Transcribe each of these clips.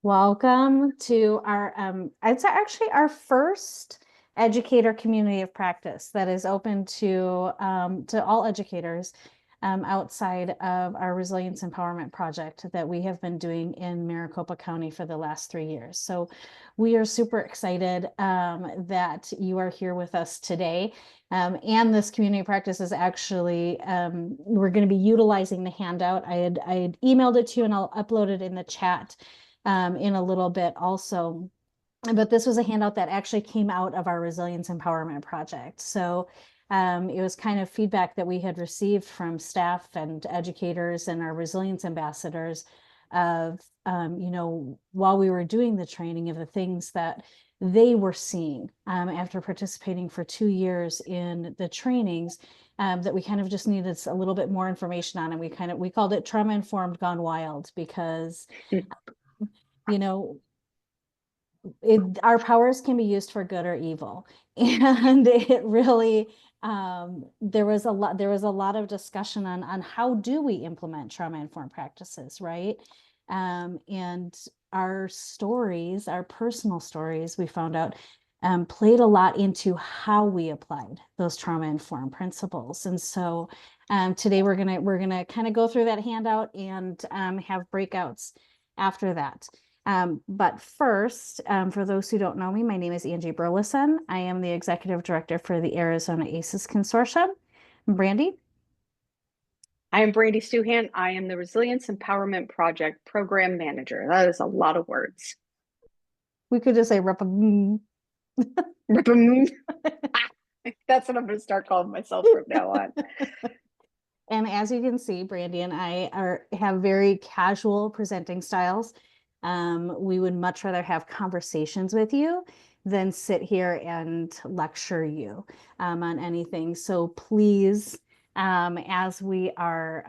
Welcome to our, it's actually our first Educator Community of Practice that is open to all educators outside of our Resilience Empowerment Project that we have been doing in Maricopa County for the last 3 years. So we are super excited that you are here with us today. And this community practice is actually, we're going to be utilizing the handout. I had emailed it to you and I'll upload it in the chat in a little bit also. But this was a handout that actually came out of our Resilience Empowerment Project. So it was kind of feedback that we had received from staff and educators and our resilience ambassadors of, while we were doing the training, of the things that they were seeing after participating for 2 years in the trainings, that we kind of just needed a little bit more information on. And we called it Trauma Informed Gone Wild, because you know, our powers can be used for good or evil. And it really, there was a lot of discussion on how do we implement trauma-informed practices, right? And our stories, our personal stories, we found out, played a lot into how we applied those trauma-informed principles. And so today we're gonna kind of go through that handout and have breakouts after that. But first, for those who don't know me, my name is Angie Burleson. I am the Executive Director for the Arizona ACEs Consortium. Brandy? I am Brandy Stuhan. I am the Resilience Empowerment Project Program Manager. That is a lot of words. We could just say That's what I'm going to start calling myself from now on. And as you can see, Brandy and I have very casual presenting styles. We would much rather have conversations with you than sit here and lecture you on anything. So please, as we are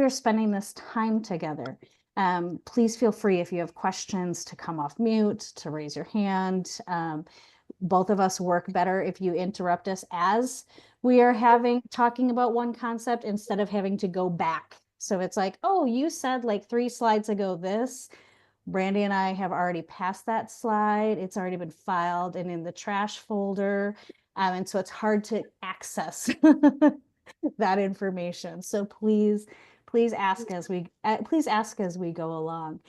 spending this time together, please feel free, if you have questions, to come off mute, to raise your hand. Both of us work better if you interrupt us as we are talking about one concept, instead of having to go back. So it's like, oh, you said like 3 slides ago this. Brandy and I have already passed that slide. It's already been filed and in the trash folder. And so it's hard to access that information. So please ask as we go along.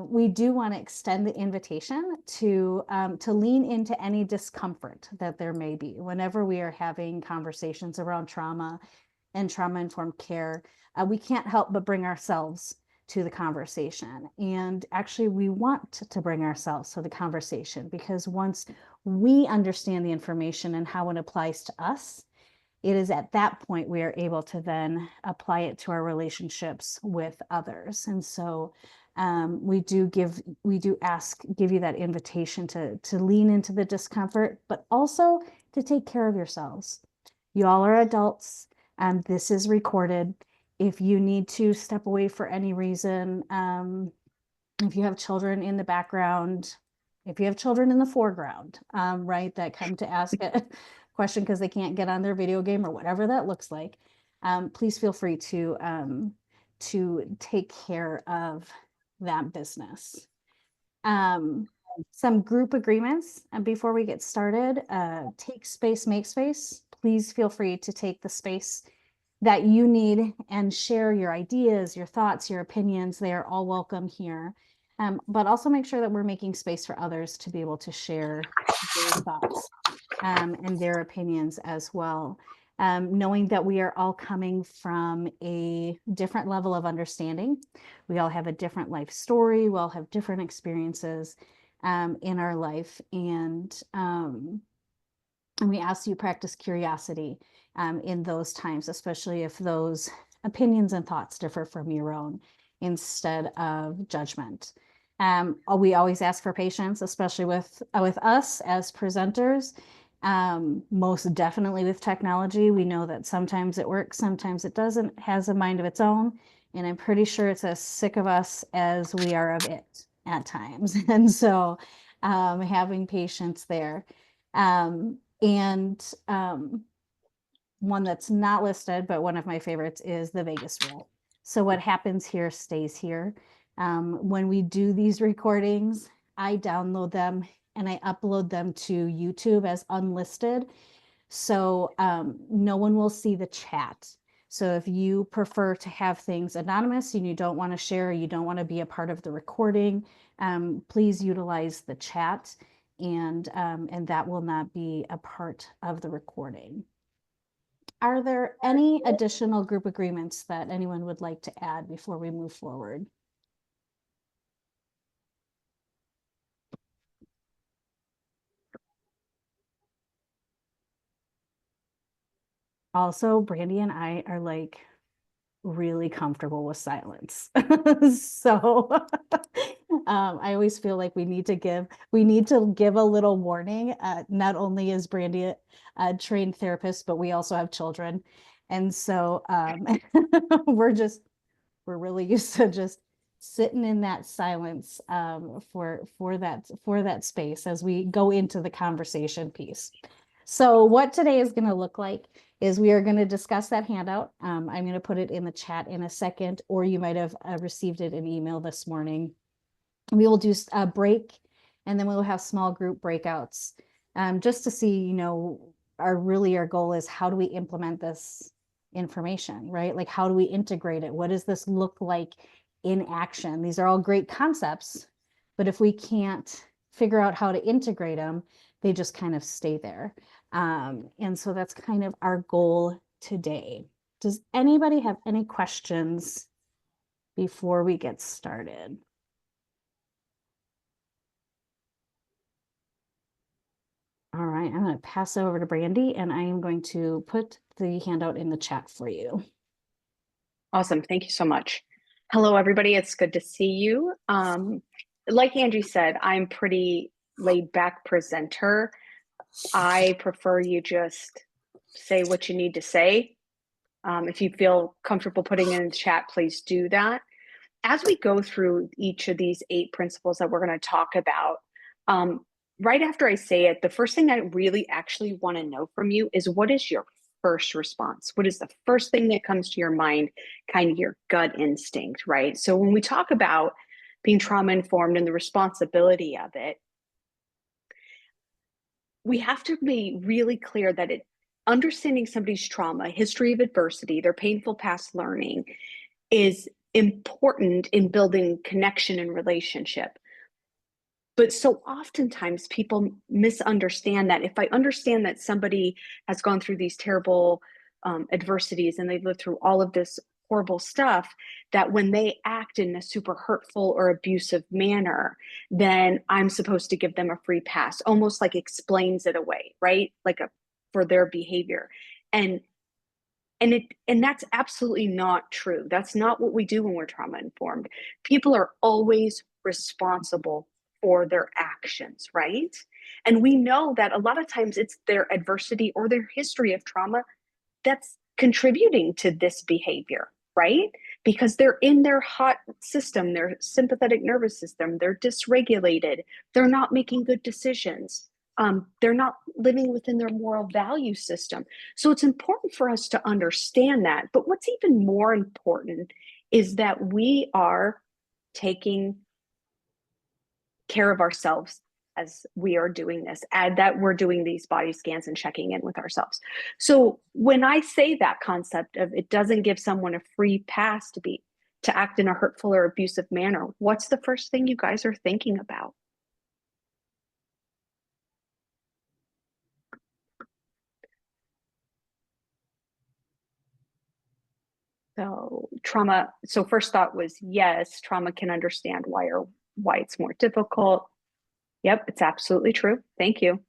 We do want to extend the invitation to lean into any discomfort that there may be whenever we are having conversations around trauma and trauma-informed care. We can't help but bring ourselves to the conversation. And actually, we want to bring ourselves to the conversation, because once we understand the information and how it applies to us, it is at that point we are able to then apply it to our relationships with others. And so we do give you that invitation to lean into the discomfort, but also to take care of yourselves. You all are adults, and this is recorded. If you need to step away for any reason, if you have children in the background, if you have children in the foreground, right, that come to ask a question because they can't get on their video game or whatever that looks like, please feel free to take care of that business. Some group agreements before we get started. Take space, make space. Please feel free to take the space that you need and share your ideas, your thoughts, your opinions. They are all welcome here. But also make sure that we're making space for others to be able to share their thoughts and their opinions as well. Knowing that we are all coming from a different level of understanding. We all have a different life story. We all have different experiences in our life. And we ask you practice curiosity in those times, especially if those opinions and thoughts differ from your own, instead of judgment. We always ask for patience, especially with us as presenters. Most definitely with technology. We know that sometimes it works, sometimes it doesn't, has a mind of its own. And I'm pretty sure it's as sick of us as we are of it at times. And so having patience there. And one that's not listed, but one of my favorites, is the Vegas rule. So what happens here stays here. When we do these recordings, I download them and I upload them to YouTube as unlisted. So no one will see the chat. So if you prefer to have things anonymous and you don't want to share, you don't want to be a part of the recording, please utilize the chat, and that will not be a part of the recording. Are there any additional group agreements that anyone would like to add before we move forward? Also, Brandy and I are like really comfortable with silence. So I always feel like we need to give a little warning. Not only is Brandy a trained therapist, but we also have children. And so we're really used to just sitting in that silence for that space as we go into the conversation piece. So what today is going to look like is we are going to discuss that handout. I'm going to put it in the chat in a second, or you might have received it in email this morning. We will do a break, and then we will have small group breakouts, just to see, our goal is, how do we implement this information, right? Like, how do we integrate it? What does this look like in action? These are all great concepts, but if we can't figure out how to integrate them, they just kind of stay there. And so that's kind of our goal today. Does anybody have any questions before we get started? All right, I'm going to pass it over to Brandy, and I am going to put the handout in the chat for you. Awesome. Thank you so much. Hello, everybody. It's good to see you. Like Angie said, I'm pretty laid back presenter. I prefer you just say what you need to say. If you feel comfortable putting it in the chat, please do that. As we go through each of these 8 principles that we're going to talk about, right after I say it, the first thing I really actually want to know from you is, what is your first response? What is the first thing that comes to your mind, kind of your gut instinct, right? So when we talk about being trauma informed and the responsibility of it, we have to be really clear that understanding somebody's trauma, history of adversity, their painful past learning is important in building connection and relationship. But so oftentimes people misunderstand that. If I understand that somebody has gone through these terrible adversities and they've lived through all of this horrible stuff, that when they act in a super hurtful or abusive manner, then I'm supposed to give them a free pass, almost like explains it away, right? For their behavior. And that's absolutely not true. That's not what we do when we're trauma informed. People are always responsible for their actions, right? And we know that a lot of times it's their adversity or their history of trauma that's contributing to this behavior, right? Because they're in their hot system, their sympathetic nervous system, they're dysregulated, they're not making good decisions. They're not living within their moral value system. So it's important for us to understand that. But what's even more important is that we are taking care of ourselves as we are doing this, and that we're doing these body scans and checking in with ourselves. So when I say that concept of it doesn't give someone a free pass to act in a hurtful or abusive manner, what's the first thing you guys are thinking about? So trauma, so first thought was, yes, trauma can understand why it's more difficult. Yep, it's absolutely true. Thank you.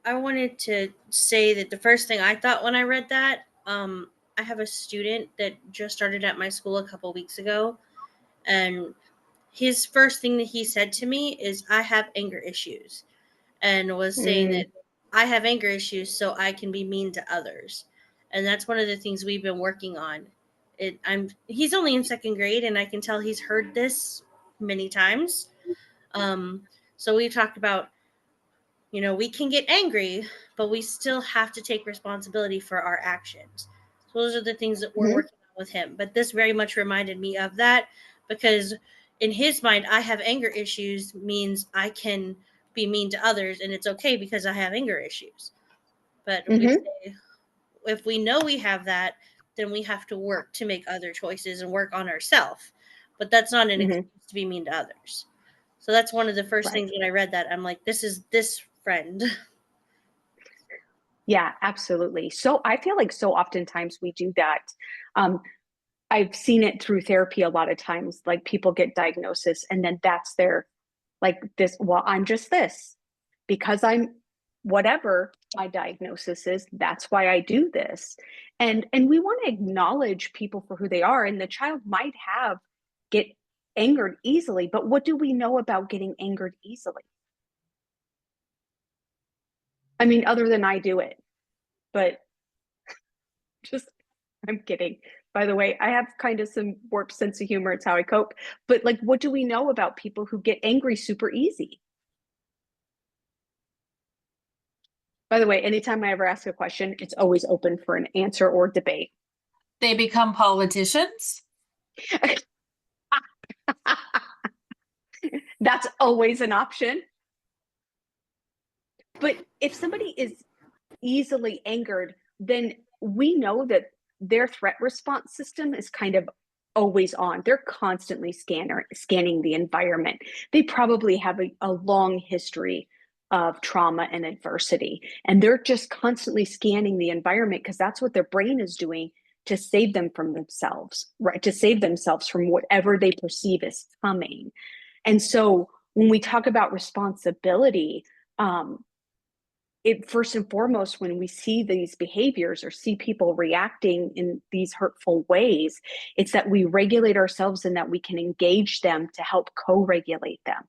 I wanted to say that the first thing I thought when I read that, I have a student that just started at my school a couple weeks ago, and his first thing that he said to me is, I have anger issues, and was saying that I have anger issues so I can be mean to others. And that's one of the things we've been working on. He's only in second grade, and I can tell he's heard this many times. So we talked about, we can get angry, but we still have to take responsibility for our actions. So those are the things that we're working on with him. But this very much reminded me of that, because in his mind, I have anger issues means I can be mean to others, and it's okay because I have anger issues. But we say, if we know we have that, then we have to work to make other choices and work on ourselves. But that's not an excuse to be mean to others. So that's one of the first things when I read that. I'm like, this is this friend. Yeah, absolutely. So I feel like so oftentimes we do that. I've seen it through therapy a lot of times, like people get diagnosis and then that's their, like this, well, I'm just this because I'm whatever my diagnosis is, that's why I do this. And we want to acknowledge people for who they are. And the child might get angered easily, but what do we know about getting angered easily? I mean, other than I do it, but just, I'm kidding. By the way, I have kind of some warped sense of humor. It's how I cope. But like, what do we know about people who get angry super easy? By the way, anytime I ever ask a question, it's always open for an answer or debate. They become politicians. That's always an option. But if somebody is easily angered, then we know that their threat response system is kind of always on. They're constantly scanning the environment. They probably have a long history of trauma and adversity, and they're just constantly scanning the environment because that's what their brain is doing to save them from themselves, right? To save themselves from whatever they perceive as coming. And so when we talk about responsibility, it first and foremost, when we see these behaviors or see people reacting in these hurtful ways, it's that we regulate ourselves and that we can engage them to help co-regulate them.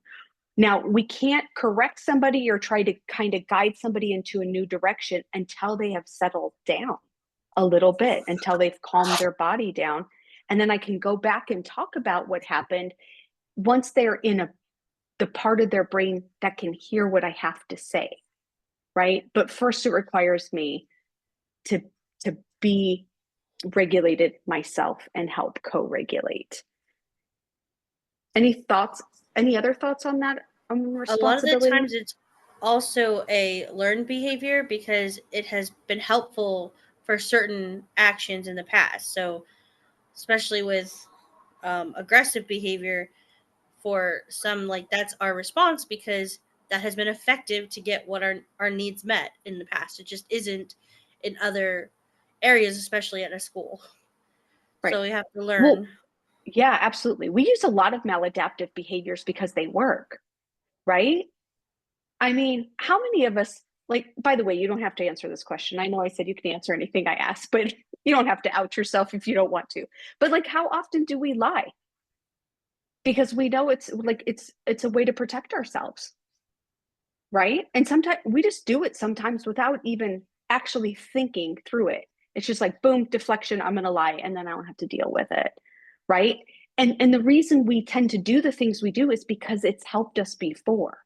Now, we can't correct somebody or try to kind of guide somebody into a new direction until they have settled down a little bit, until they've calmed their body down. And then I can go back and talk about what happened once they're in the part of their brain that can hear what I have to say. Right? But first it requires me to be regulated myself and help co-regulate. Any other thoughts on that? A lot of the times it's also a learned behavior because it has been helpful for certain actions in the past. So especially with aggressive behavior, for some, like, that's our response because that has been effective to get what our needs met in the past. It just isn't in other areas, especially at a school. Right. So we have to learn. Well, yeah, absolutely. We use a lot of maladaptive behaviors because they work, right? I mean, how many of us, like, by the way, you don't have to answer this question. I know I said you can answer anything I ask, but you don't have to out yourself if you don't want to. But like, how often do we lie? Because we know it's like it's a way to protect ourselves, right? And sometimes we just do it sometimes without even actually thinking through it. It's just like, boom, deflection, I'm gonna lie, and then I don't have to deal with it, right? And the reason we tend to do the things we do is because it's helped us before.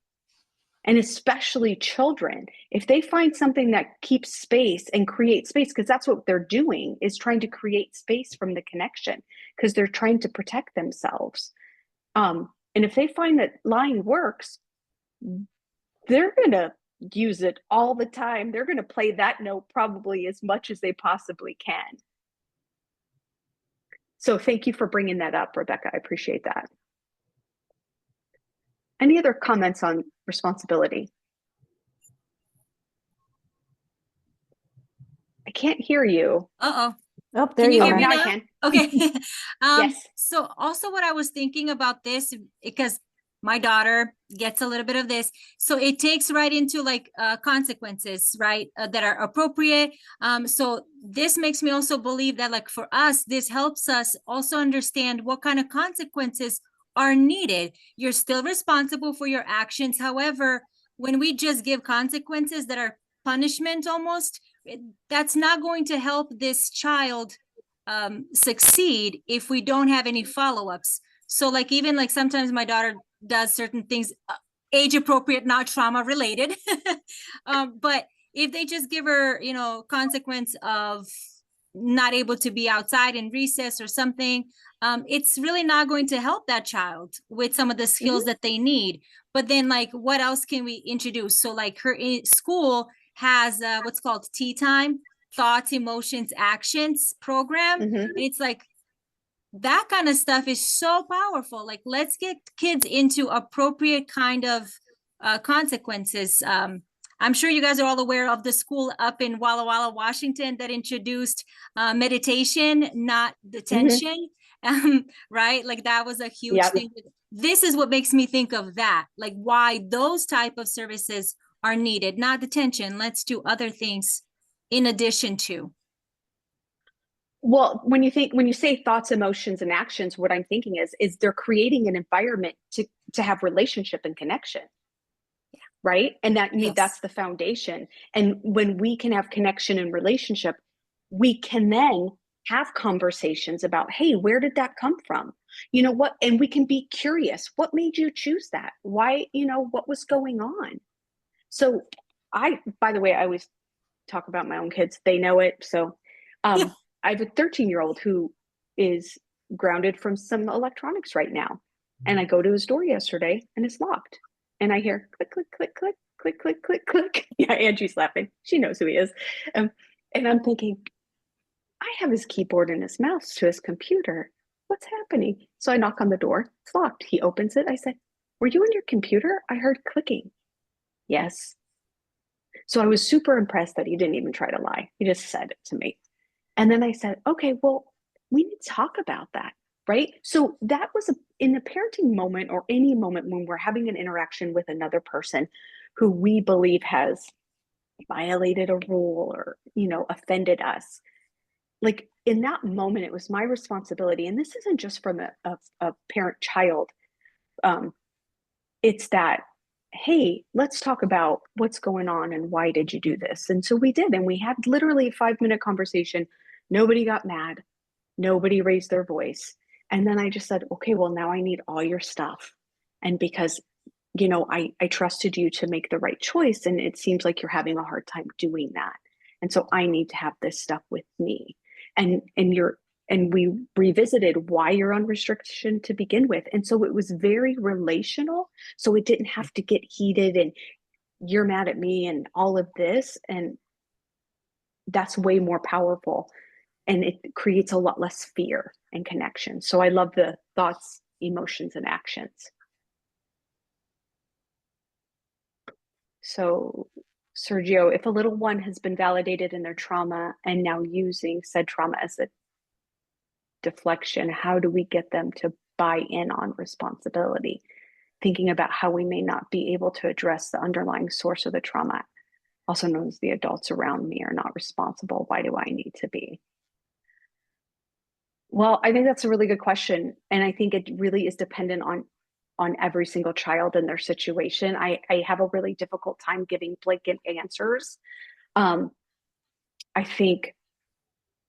And especially children, if they find something that keeps space and creates space, because that's what they're doing, is trying to create space from the connection, because they're trying to protect themselves. And if they find that lying works, they're going to use it all the time. They're going to play that note probably as much as they possibly can. So thank you for bringing that up, Rebecca. I appreciate that. Any other comments on responsibility? I can't hear you. Uh-oh. Oh, there you are. Now I can. Okay. Yes. So also what I was thinking about this, because my daughter gets a little bit of this, so it takes right into like consequences, right, that are appropriate. So this makes me also believe that, like, for us, this helps us also understand what kind of consequences are needed. You're still responsible for your actions. However, when we just give consequences that are punishment almost, that's not going to help this child succeed if we don't have any follow-ups. So like, even like sometimes my daughter does certain things age appropriate, not trauma related. But if they just give her, consequence of not able to be outside in recess or something, it's really not going to help that child with some of the skills that they need. But then, like, what else can we introduce? So like her school has what's called tea time, thoughts, emotions, actions program. And it's like, that kind of stuff is so powerful. Like, let's get kids into appropriate kind of consequences. I'm sure you guys are all aware of the school up in Walla Walla, Washington, that introduced meditation, not detention. Right? Like, that was a huge thing. This is what makes me think of that, like why those type of services are needed, not detention. Let's do other things in addition to. Well, when you say thoughts, emotions, and actions, what I'm thinking is they're creating an environment to have relationship and connection. Yeah. Right. And that's the foundation. And when we can have connection and relationship, we can then have conversations about, hey, where did that come from? You know what? And we can be curious. What made you choose that? Why, what was going on? So by the way, I always talk about my own kids. They know it. So, I have a 13-year-old who is grounded from some electronics right now. And I go to his door yesterday and it's locked. And I hear click, click, click, click, click, click, click, click. Yeah, Angie's laughing. She knows who he is. And I'm thinking, I have his keyboard and his mouse to his computer. What's happening? So I knock on the door. It's locked. He opens it. I said, were you on your computer? I heard clicking. Yes. So I was super impressed that he didn't even try to lie. He just said it to me. And then I said, okay, well, we need to talk about that, right? So that was in a parenting moment or any moment when we're having an interaction with another person who we believe has violated a rule or, offended us. Like, in that moment, it was my responsibility. And this isn't just from a parent-child. It's that, hey, let's talk about what's going on and why did you do this? And so we did. And we had literally a 5-minute conversation. Nobody got mad. Nobody raised their voice. And then I just said, okay, well, now I need all your stuff. And because, I trusted you to make the right choice. And it seems like you're having a hard time doing that. And so I need to have this stuff with me. And we revisited why you're on restriction to begin with. And so it was very relational. So it didn't have to get heated and you're mad at me and all of this. And that's way more powerful. And it creates a lot less fear and connection. So I love the thoughts, emotions, and actions. So Sergio, if a little one has been validated in their trauma and now using said trauma as a deflection, how do we get them to buy in on responsibility? Thinking about how we may not be able to address the underlying source of the trauma, also known as the adults around me are not responsible. Why do I need to be? Well, I think that's a really good question. And I think it really is dependent on every single child and their situation. I have a really difficult time giving blanket answers. I think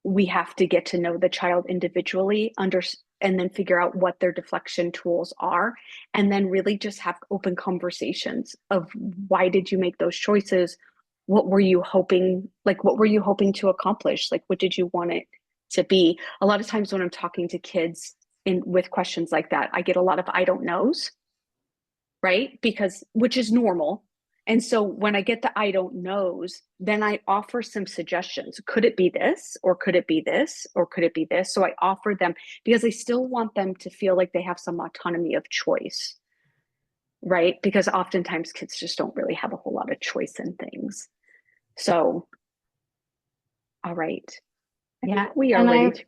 we have to get to know the child individually, and then figure out what their deflection tools are, and then really just have open conversations of why did you make those choices? What were you hoping? What were you hoping to accomplish? What did you want it to be? A lot of times when I'm talking to kids with questions like that, I get a lot of I don't knows, right? Which is normal. And so when I get the I don't knows, then I offer some suggestions. Could it be this? Or could it be this? Or could it be this? So I offer them because I still want them to feel like they have some autonomy of choice, right? Because oftentimes kids just don't really have a whole lot of choice in things. So, all right. I think we are ready to.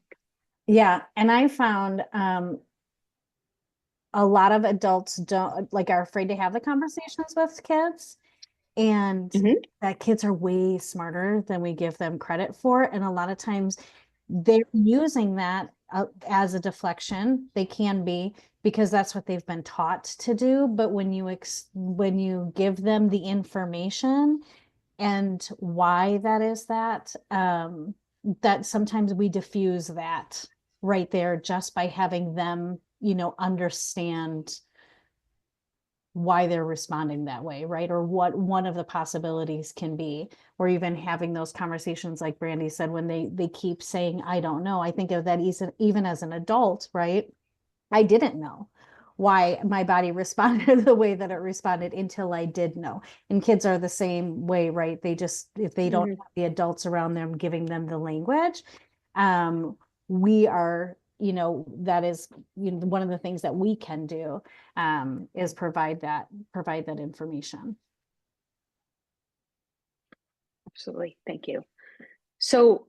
Yeah. And I found a lot of adults are afraid to have the conversations with kids. And that kids are way smarter than we give them credit for. And a lot of times they're using that as a deflection. They can be, because that's what they've been taught to do. But when you give them the information and why that is that sometimes we diffuse that right there just by having them, understand why they're responding that way, right? Or what one of the possibilities can be, or even having those conversations, like Brandy said, when they keep saying, I don't know. I think of that even as an adult, right? I didn't know why my body responded the way that it responded until I did know. And kids are the same way, right? They just, if they don't have the adults around them giving them the language, we are, that is, one of the things that we can do, is provide that information. Absolutely. Thank you. So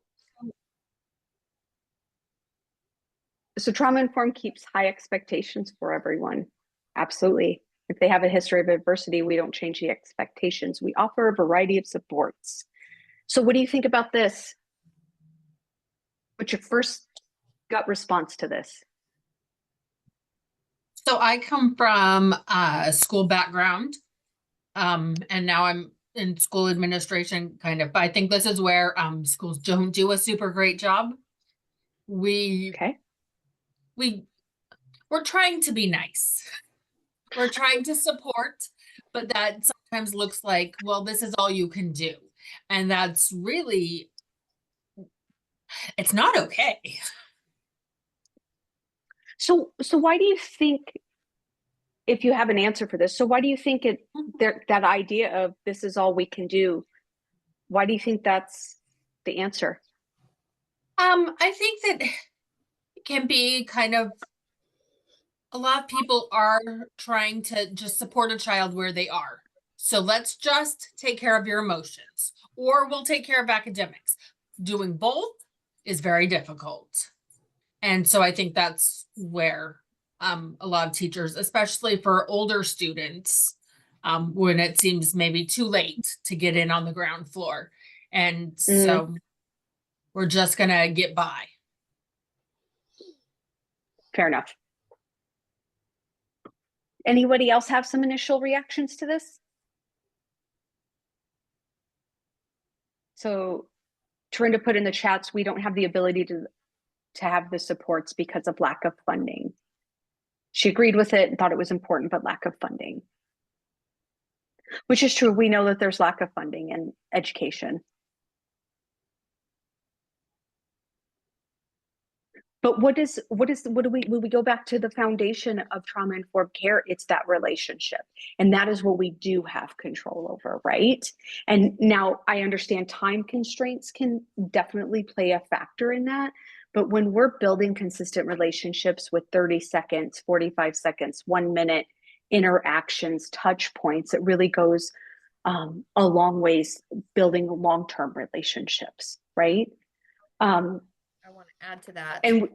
trauma informed keeps high expectations for everyone. Absolutely. If they have a history of adversity, we don't change the expectations. We offer a variety of supports. So what do you think about this? What's your first gut response to this? So I come from a school background, and now I'm in school administration, kind of. But I think this is where schools don't do a super great job. We're trying to be nice. We're trying to support, but that sometimes looks like, well, this is all you can do. And that's really, it's not okay. So why do you think, if you have an answer for this, so why do you think that idea of this is all we can do, why do you think that's the answer? I think that it can be kind of, a lot of people are trying to just support a child where they are. So let's just take care of your emotions, or we'll take care of academics. Doing both is very difficult. And so I think that's where a lot of teachers, especially for older students, when it seems maybe too late to get in on the ground floor. And so we're just gonna get by. Fair enough. Anybody else have some initial reactions to this? So Trinda put in the chats, we don't have the ability to have the supports because of lack of funding. She agreed with it and thought it was important, but lack of funding. Which is true. We know that there's lack of funding in education. But when we go back to the foundation of trauma-informed care, it's that relationship. And that is what we do have control over, right? And now I understand time constraints can definitely play a factor in that. But when we're building consistent relationships with 30 seconds, 45 seconds, 1 minute interactions, touch points, it really goes a long ways building long-term relationships, right? I want to add to that. And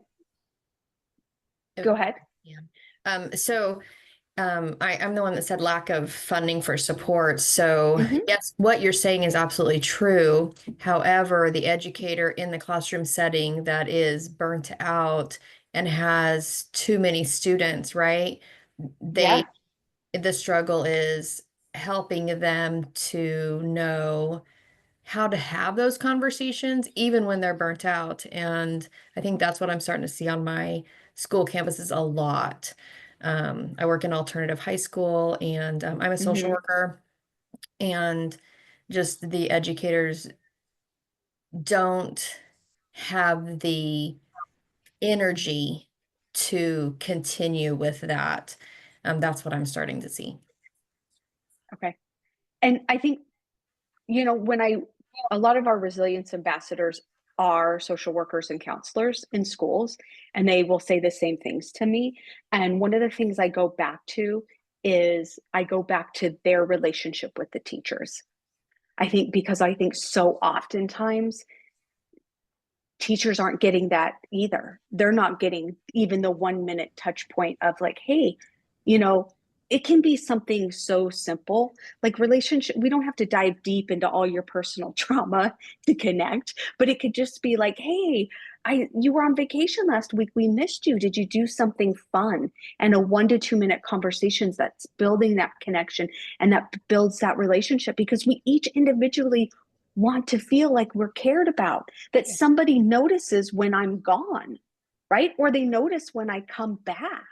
go ahead. Yeah. I'm the one that said lack of funding for support. So yes, what you're saying is absolutely true. However, the educator in the classroom setting that is burnt out and has too many students, right? The struggle is helping them to know how to have those conversations even when they're burnt out. And I think that's what I'm starting to see on my school campuses a lot. I work in alternative high school, and I'm a social worker, and just the educators don't have the energy to continue with that. That's what I'm starting to see. Okay. And I think, a lot of our resilience ambassadors are social workers and counselors in schools, and they will say the same things to me. And one of the things I go back to is their relationship with the teachers. Because I think so oftentimes teachers aren't getting that either. They're not getting even the 1 minute touch point of like, hey, it can be something so simple, like relationship. We don't have to dive deep into all your personal trauma to connect, but it could just be like, hey, you were on vacation last week. We missed you. Did you do something fun? And a 1 to 2 minute conversations that's building that connection and that builds that relationship, because we each individually want to feel like we're cared about, that somebody notices when I'm gone, right? Or they notice when I come back.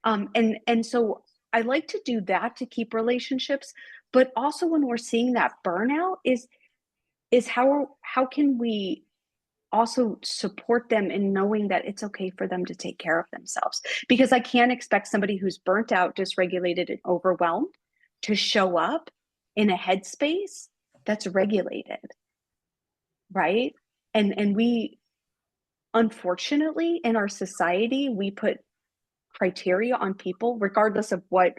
And so I like to do that to keep relationships, but also when we're seeing that burnout is how can we also support them in knowing that it's okay for them to take care of themselves? Because I can't expect somebody who's burnt out, dysregulated, and overwhelmed to show up in a headspace that's regulated, right? And we, unfortunately, in our society, we put criteria on people, regardless of what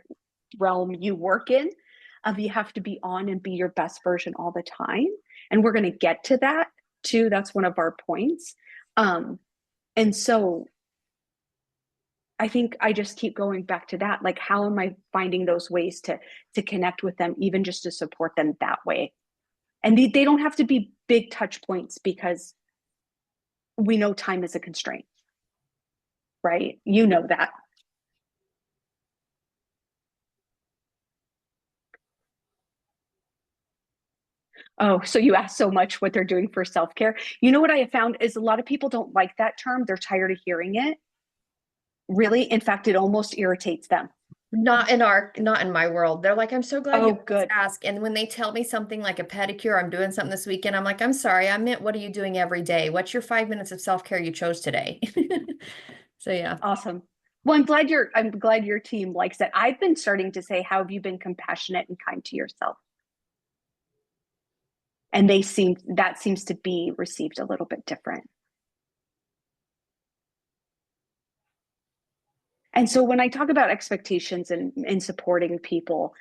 realm you work in, of you have to be on and be your best version all the time. And we're going to get to that too. That's one of our points. And so I think I just keep going back to that. Like, how am I finding those ways to connect with them, even just to support them that way? And they don't have to be big touch points, because we know time is a constraint, right? You know that. Oh, so you asked so much what they're doing for self-care. You know what I have found is a lot of people don't like that term. They're tired of hearing it. Really, in fact, it almost irritates them. Not in my world. They're like, I'm so glad Oh, you good. asked. And when they tell me something like a pedicure, I'm doing something this weekend, I'm like, I'm sorry, I meant, what are you doing every day? What's your 5 minutes of self-care you chose today? So yeah. Awesome. Well, I'm glad your team likes it. I've been starting to say, how have you been compassionate and kind to yourself? And that seems to be received a little bit different. And so when I talk about expectations and supporting people,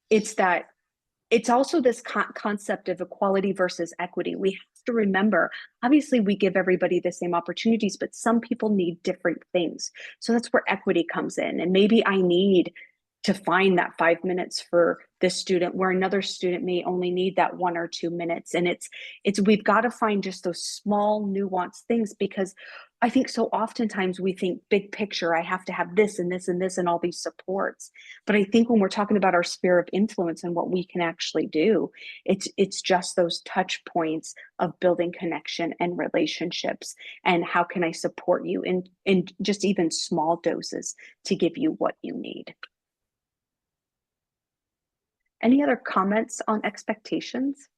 it's also this concept of equality versus equity. We have to remember, obviously, we give everybody the same opportunities, but some people need different things. So that's where equity comes in. And maybe I need to find that 5 minutes for this student, where another student may only need that 1 or 2 minutes. And we've got to find just those small nuanced things, because I think so oftentimes we think big picture, I have to have this and this and this and all these supports. But I think when we're talking about our sphere of influence and what we can actually do, it's just those touch points of building connection and relationships. And how can I support you in just even small doses to give you what you need? Any other comments on expectations?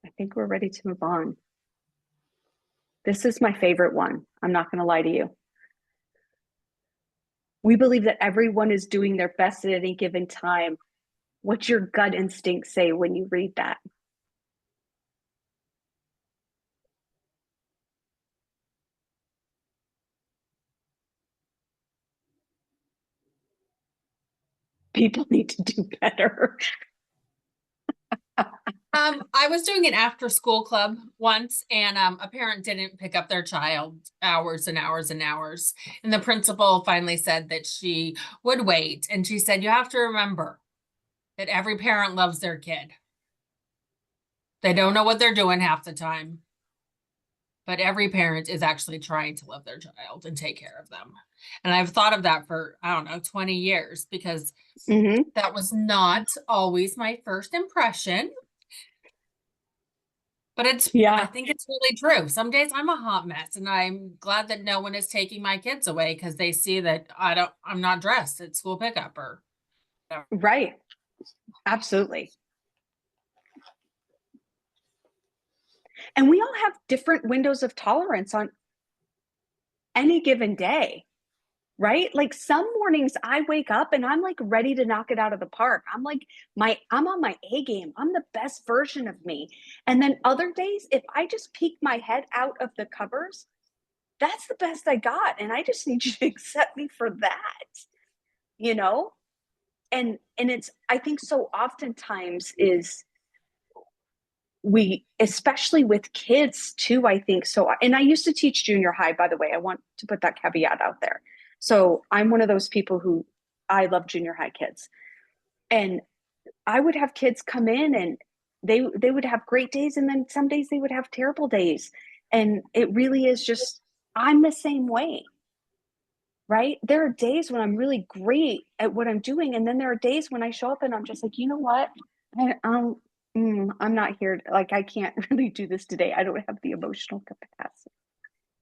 I think we're ready to move on. This is my favorite one. I'm not going to lie to you. We believe that everyone is doing their best at any given time. What's your gut instinct say when you read that? People need to do better. I was doing an after school club once, and a parent didn't pick up their child hours and hours and hours. And the principal finally said that she would wait. And she said, you have to remember that every parent loves their kid. They don't know what they're doing half the time, but every parent is actually trying to love their child and take care of them. And I've thought of that for, I don't know, 20 years, because that was not always my first impression. But I think it's really true. Some days I'm a hot mess, and I'm glad that no one is taking my kids away, because they see that I'm not dressed at school pickup or. Right. Absolutely. And we all have different windows of tolerance on any given day, right? Like, some mornings I wake up and I'm like ready to knock it out of the park. I'm on my A game. I'm the best version of me. And then other days, if I just peek my head out of the covers, that's the best I got. And I just need you to accept me for that, you know? And it's, I think so oftentimes is, we, especially with kids too, I think so. And I used to teach junior high, by the way. I want to put that caveat out there. So I'm one of those people who, I love junior high kids. And I would have kids come in and they would have great days, and then some days they would have terrible days. And it really is just, I'm the same way, right? There are days when I'm really great at what I'm doing, and then there are days when I show up and I'm just like, you know what? I'm not here, like, I can't really do this today. I don't have the emotional capacity.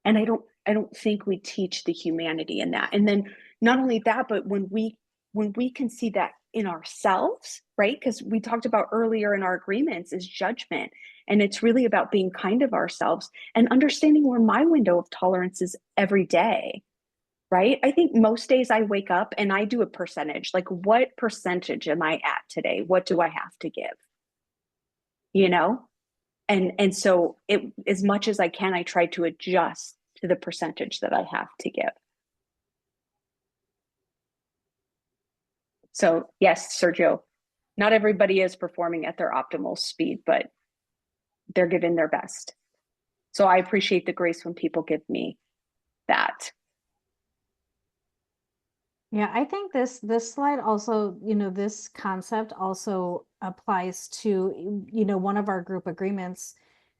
And I don't think we teach the humanity in that. And then not only that, but when we can see that in ourselves, right? Because we talked about earlier in our agreements is judgment. And it's really about being kind of ourselves and understanding where my window of tolerance is every day, right? I think most days I wake up and I do a percentage, like what percentage am I at today? What do I have to give? You know? And so it, as much as I can, I try to adjust to the percentage that I have to give. So yes, Sergio, not everybody is performing at their optimal speed, but they're giving their best. So I appreciate the grace when people give me that. Yeah, I think this slide also, you know, this concept also applies to, you know, one of our group agreements.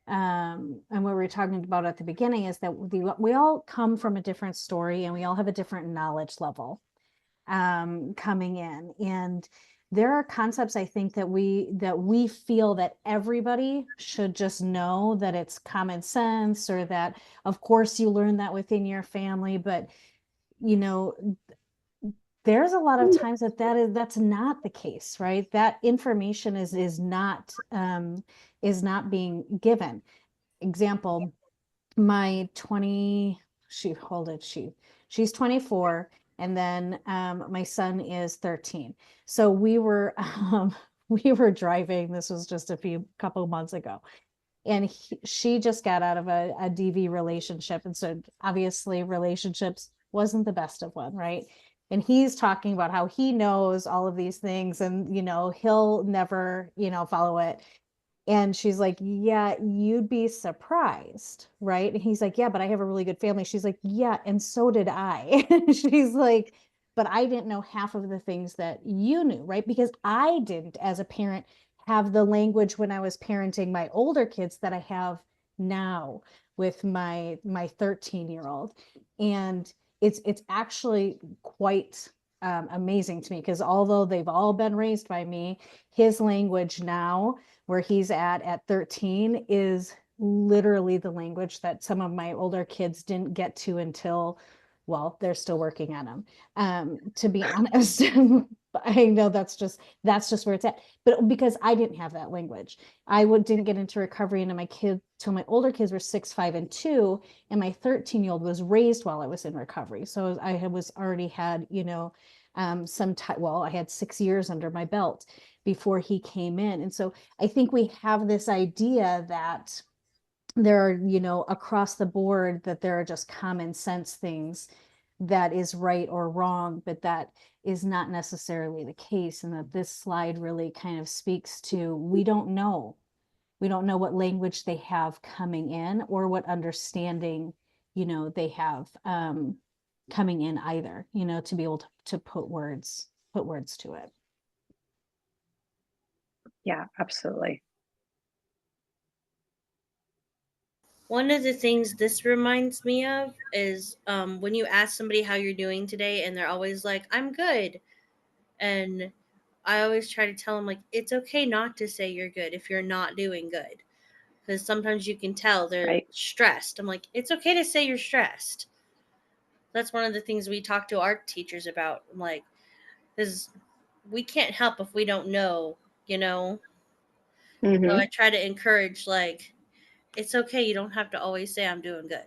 And what we were talking about at the beginning is that we all come from a different story and we all have a different knowledge level coming in. And there are concepts I think that we feel that everybody should just know, that it's common sense, or that of course you learn that within your family, but you know, there's a lot of times that's not the case, right? That information is not being given. Example, my 20, she's 24, and then my son is 13. So we were we were driving, this was just a couple months ago, and she just got out of a DV relationship, and so obviously relationships wasn't the best of one, right? And he's talking about how he knows all of these things, and you know he'll never, you know, follow it. And she's like, yeah, you'd be surprised, right? And he's like, yeah, but I have a really good family. She's like, yeah, and so did I. She's like, but I didn't know half of the things that you knew, right? Because I didn't, as a parent, have the language when I was parenting my older kids that I have now with my 13-year-old. And it's actually quite amazing to me, because although they've all been raised by me, his language now, where he's at 13, is literally the language that some of my older kids didn't get to until, well, they're still working on them. To be honest, I know that's just where it's at. But because I didn't have that language, didn't get into recovery into my kids till my older kids were 6, 5, and 2, and my 13-year-old was raised while I was in recovery. So I was already had, you know, some time. Well, I had 6 years under my belt before he came in, and so I think we have this idea that there are, you know, across the board, that there are just common sense things that is right or wrong, but that is not necessarily the case. And that this slide really kind of speaks to, we don't know what language they have coming in, or what understanding, you know, they have coming in either, you know, to be able to put words to it. Yeah, absolutely. One of the things this reminds me of is when you ask somebody how you're doing today, and they're always like, I'm good. And I always try to tell them, like, it's okay not to say you're good if you're not doing good. Because sometimes you can tell they're stressed. I'm like, it's okay to say you're stressed. That's one of the things we talk to our teachers about. I'm like, because we can't help if we don't know, you know? Mm-hmm. So I try to encourage, like, it's okay. You don't have to always say I'm doing good.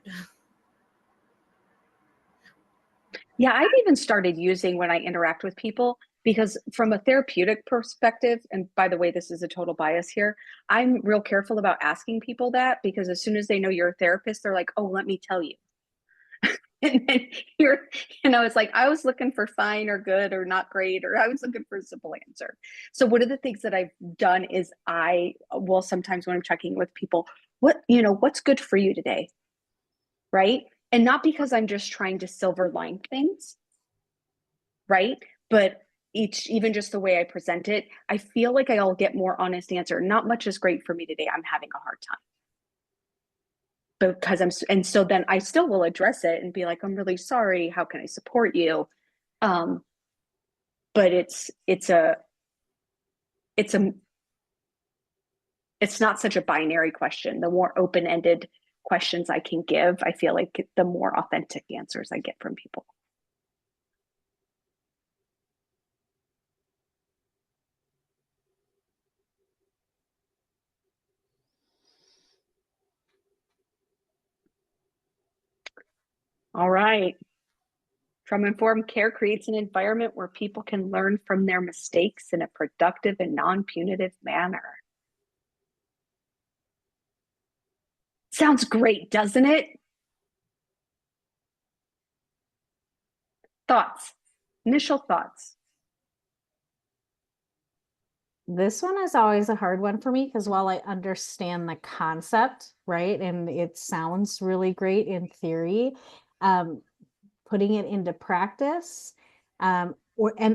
Yeah, I've even started using when I interact with people, because from a therapeutic perspective, and by the way, this is a total bias here, I'm real careful about asking people that, because as soon as they know you're a therapist, they're like, oh, let me tell you. And then you're, you know, it's like, I was looking for fine or good or not great, or I was looking for a simple answer. So one of the things that I've done is I will sometimes, when I'm checking with people, what's good for you today? Right? And not because I'm just trying to silver line things, right? But even just the way I present it, I feel like I'll get more honest answer. Not much is great for me today. I'm having a hard time. And so then I still will address it and be like, I'm really sorry. How can I support you? But it's a it's not such a binary question. The more open-ended questions I can give, I feel like the more authentic answers I get from people. All right. Trauma-informed care creates an environment where people can learn from their mistakes in a productive and non-punitive manner. Sounds great, doesn't it? Thoughts, initial thoughts. This one is always a hard one for me because while I understand the concept, right, and it sounds really great in theory, putting it into practice, and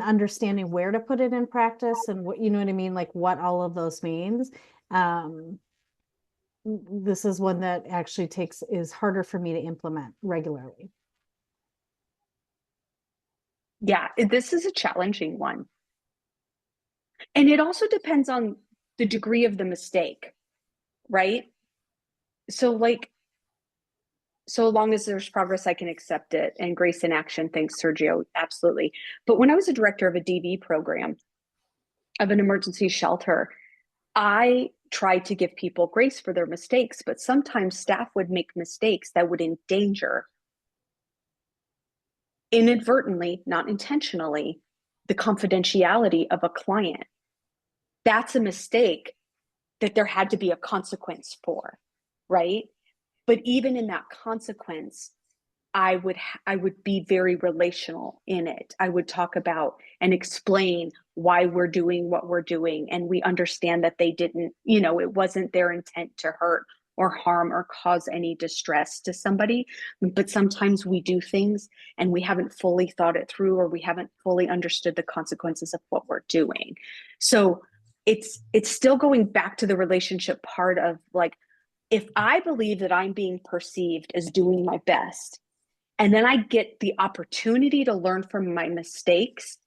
understanding where to put it in practice and what, you know what I mean, like what all of those means. This is one that actually is harder for me to implement regularly. Yeah, this is a challenging one. And it also depends on the degree of the mistake, right? So like, so long as there's progress, I can accept it. And grace in action, thanks, Sergio, absolutely. But when I was a director of a DV program of an emergency shelter, I tried to give people grace for their mistakes, but sometimes staff would make mistakes that would endanger, inadvertently, not intentionally, the confidentiality of a client. That's a mistake that there had to be a consequence for, right? But even in that consequence, I would be very relational in it. I would talk about and explain why we're doing what we're doing. And we understand that they didn't, it wasn't their intent to hurt or harm or cause any distress to somebody. But sometimes we do things and we haven't fully thought it through, or we haven't fully understood the consequences of what we're doing. So it's still going back to the relationship part of like, if I believe that I'm being perceived as doing my best, and then I get the opportunity to learn from my mistakes,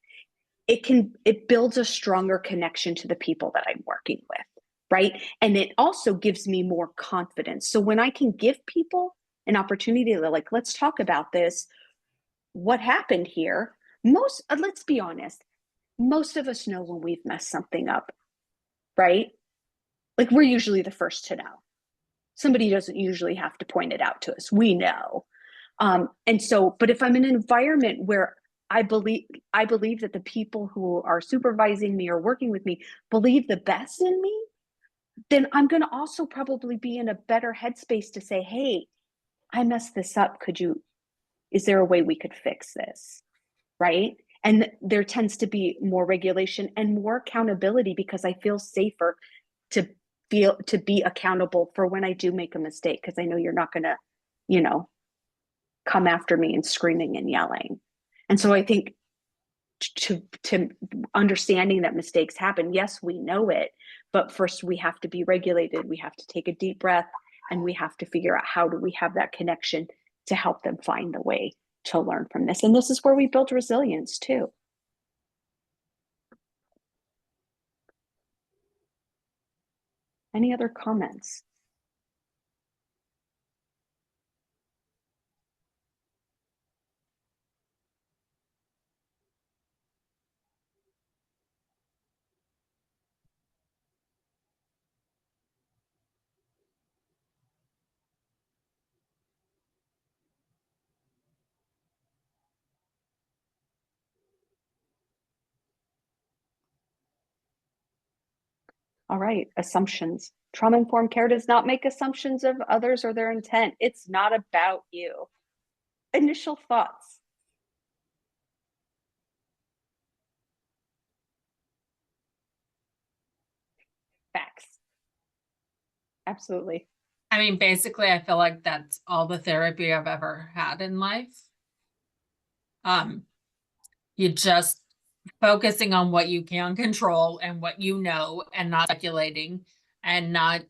it builds a stronger connection to the people that I'm working with, right? And it also gives me more confidence. So when I can give people an opportunity to like, let's talk about this, what happened here? Let's be honest, most of us know when we've messed something up, right? Like we're usually the first to know. Somebody doesn't usually have to point it out to us. We know. And so, but if I'm in an environment where I believe that the people who are supervising me or working with me believe the best in me, then I'm going to also probably be in a better headspace to say, hey, I messed this up. Is there a way we could fix this? Right. And there tends to be more regulation and more accountability because I feel safer to be accountable for when I do make a mistake, because I know you're not going to, come after me and screaming and yelling. And so I think to understanding that mistakes happen, yes, we know it, but first we have to be regulated. We have to take a deep breath and we have to figure out how do we have that connection to help them find the way to learn from this. And this is where we build resilience too. Any other comments? All right, assumptions. Trauma-informed care does not make assumptions of others or their intent. It's not about you. Initial thoughts. Facts. Absolutely. I mean, basically, I feel like that's all the therapy I've ever had in life. You just focusing on what you can control and what you know, and not speculating and not,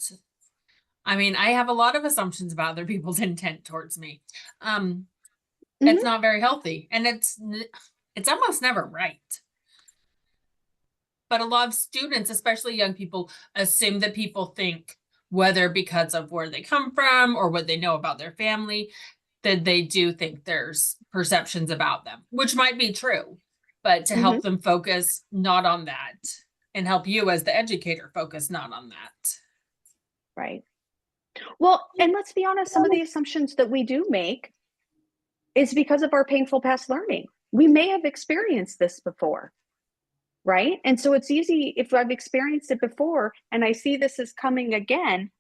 I mean, I have a lot of assumptions about other people's intent towards me. It's not very healthy, and it's almost never right. But a lot of students, especially young people, assume that people think, whether because of where they come from or what they know about their family, that they do think there's perceptions about them, which might be true, but to help them focus not on that and help you as the educator focus not on that. Right. Well, and let's be honest, some of the assumptions that we do make is because of our painful past learning. We may have experienced this before, right? And so it's easy, if I've experienced it before and I see this is coming again,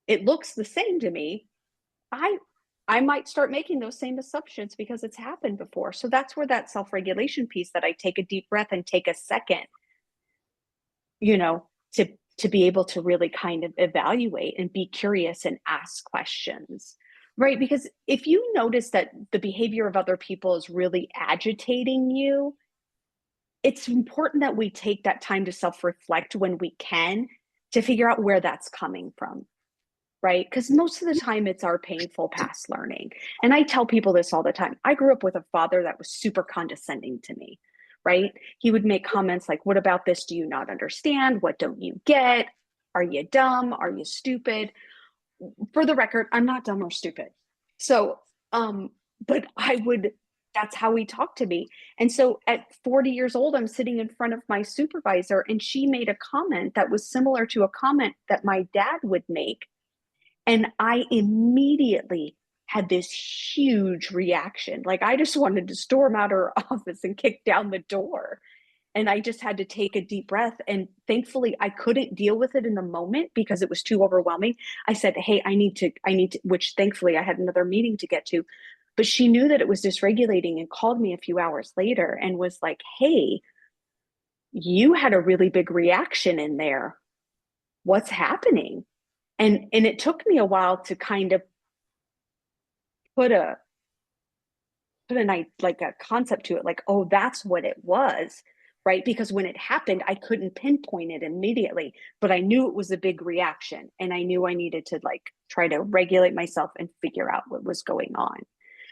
it looks the same to me, I might start making those same assumptions because it's happened before. So that's where that self-regulation piece, that I take a deep breath and take a second, you know, to be able to really kind of evaluate and be curious and ask questions, right? Because if you notice that the behavior of other people is really agitating you, it's important that we take that time to self-reflect when we can, to figure out where that's coming from, right? Because most of the time it's our painful past learning. And I tell people this all the time. I grew up with a father that was super condescending to me, right? He would make comments like, what about this? Do you not understand? What don't you get? Are you dumb? Are you stupid? For the record, I'm not dumb or stupid. So, but that's how he talked to me. And so at 40 years old, I'm sitting in front of my supervisor and she made a comment that was similar to a comment that my dad would make. And I immediately had this huge reaction. Like I just wanted to storm out of her office and kick down the door. And I just had to take a deep breath. And thankfully I couldn't deal with it in the moment because it was too overwhelming. I said, hey, I need to, which thankfully I had another meeting to get to, but she knew that it was dysregulating and called me a few hours later and was like, hey, you had a really big reaction in there. What's happening? And it took me a while to kind of put a concept to it, like, oh, that's what it was, right? Because when it happened, I couldn't pinpoint it immediately, but I knew it was a big reaction, and I knew I needed to like try to regulate myself and figure out what was going on.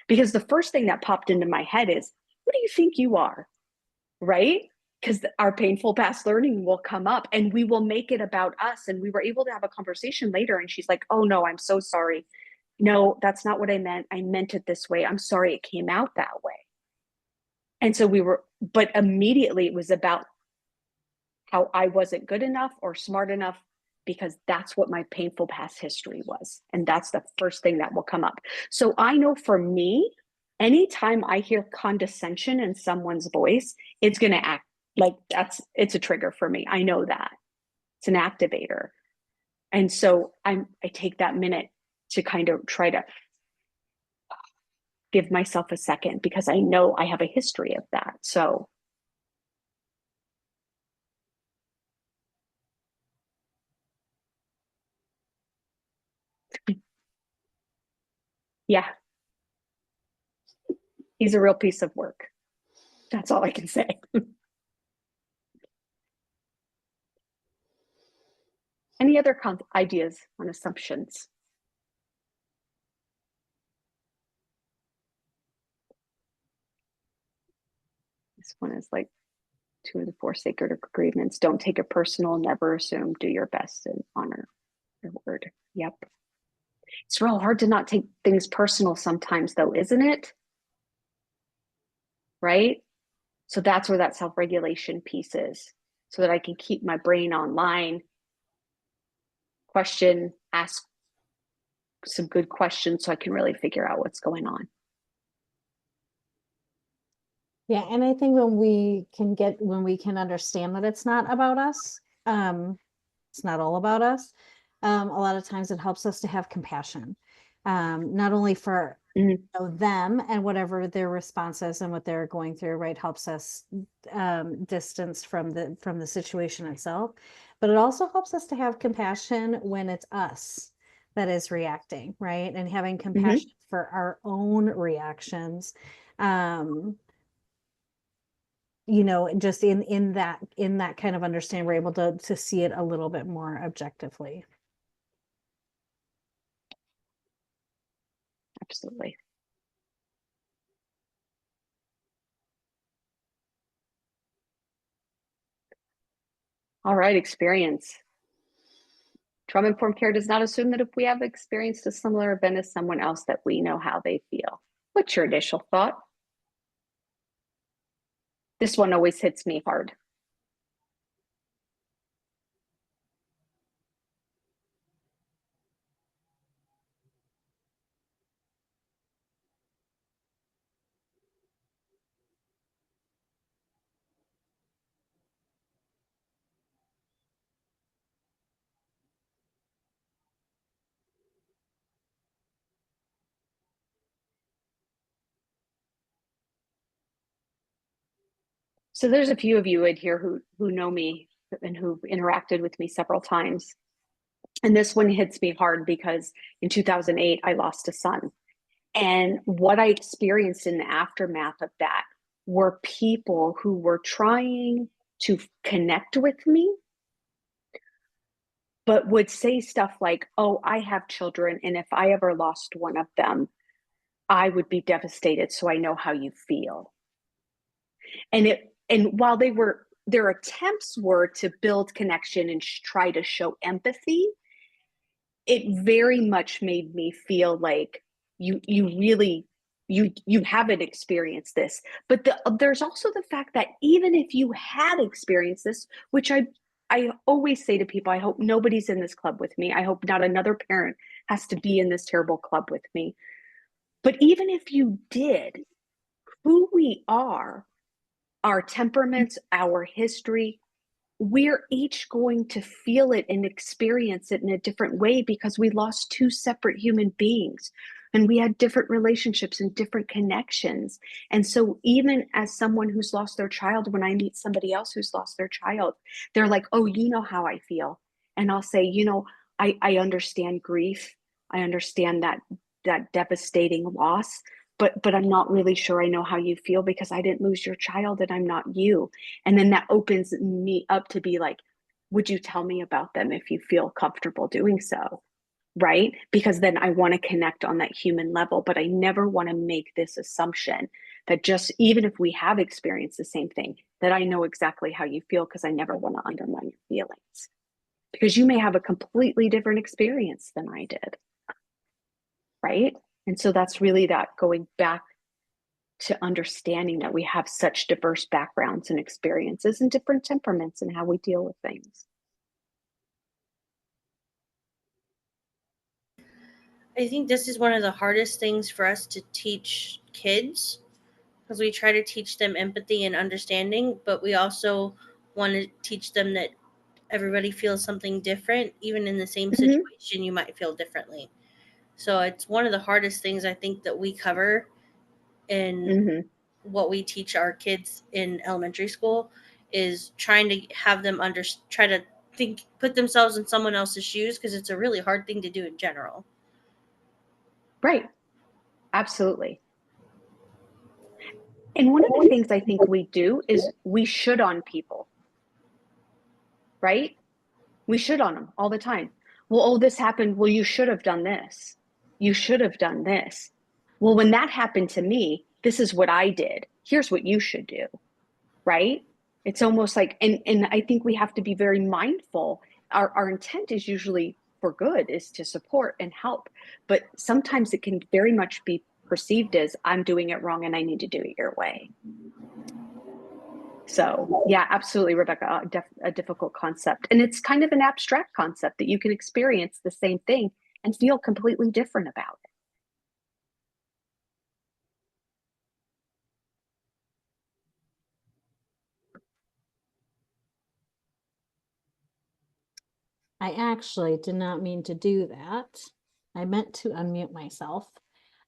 Because the first thing that popped into my head is, who do you think you are, right? Because our painful past learning will come up and we will make it about us. And we were able to have a conversation later and she's like, oh no, I'm so sorry. No, that's not what I meant. I meant it this way. I'm sorry it came out that way. And so but immediately it was about how I wasn't good enough or smart enough, because that's what my painful past history was. And that's the first thing that will come up. So I know for me, anytime I hear condescension in someone's voice, it's going to act like it's a trigger for me. I know that it's an activator. And so I take that minute to kind of try to give myself a second, because I know I have a history of that. So yeah, he's a real piece of work. That's all I can say. Any other ideas on assumptions? This one is like 2 of the 4 sacred agreements. Don't take it personal, never assume, do your best and honor your word. Yep. It's real hard to not take things personal sometimes though, isn't it? Right? So that's where that self-regulation piece is, so that I can keep my brain online, ask some good questions so I can really figure out what's going on. Yeah, and I think when we can understand that it's not about us, it's not all about us. A lot of times it helps us to have compassion, not only for them and whatever their response is and what they're going through, right? Helps us distance from the situation itself, but it also helps us to have compassion when it's us that is reacting, right? And having compassion for our own reactions. Just in that kind of understanding, we're able to see it a little bit more objectively. Absolutely. All right, experience. Trauma-informed care does not assume that if we have experienced a similar event as someone else that we know how they feel. What's your initial thought? This one always hits me hard. So there's a few of you in here who know me and who've interacted with me several times. And this one hits me hard because in 2008, I lost a son. And what I experienced in the aftermath of that were people who were trying to connect with me, but would say stuff like, oh, I have children, and if I ever lost one of them, I would be devastated. So I know how you feel. And while their attempts were to build connection and try to show empathy, it very much made me feel like you really you haven't experienced this. But there's also the fact that even if you had experienced this, which I always say to people, I hope nobody's in this club with me. I hope not another parent has to be in this terrible club with me. But even if you did, who we are, our temperaments, our history, we're each going to feel it and experience it in a different way because we lost two separate human beings and we had different relationships and different connections. And so even as someone who's lost their child, when I meet somebody else who's lost their child, they're like, oh, you know how I feel. And I'll say, I understand grief. I understand that devastating loss, but I'm not really sure I know how you feel because I didn't lose your child and I'm not you. And then that opens me up to be like, would you tell me about them if you feel comfortable doing so? Right? Because then I want to connect on that human level, but I never want to make this assumption that just even if we have experienced the same thing, that I know exactly how you feel because I never want to undermine your feelings. Because you may have a completely different experience than I did. Right? And so that's really that going back to understanding that we have such diverse backgrounds and experiences and different temperaments in how we deal with things. I think this is one of the hardest things for us to teach kids because we try to teach them empathy and understanding, but we also want to teach them that everybody feels something different. Even in the same situation, you might feel differently. So it's one of the hardest things I think that we cover in what we teach our kids in elementary school is trying to have them try to put themselves in someone else's shoes because it's a really hard thing to do in general. Right. Absolutely. And one of the things I think we do is we should on people. Right? We should on them all the time. Well, oh, this happened. Well, you should have done this. You should have done this. Well, when that happened to me, this is what I did. Here's what you should do. Right? It's almost like, and I think we have to be very mindful. Our intent is usually for good, is to support and help. But sometimes it can very much be perceived as I'm doing it wrong and I need to do it your way. So yeah, absolutely, Rebecca, a difficult concept. And it's kind of an abstract concept that you can experience the same thing and feel completely different about it. I actually did not mean to do that. I meant to unmute myself.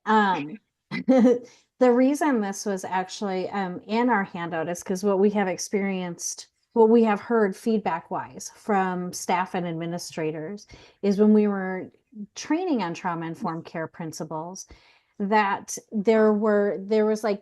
The reason this was actually in our handout is because what we have experienced, what we have heard feedback wise from staff and administrators is when we were training on trauma-informed care principles, that there were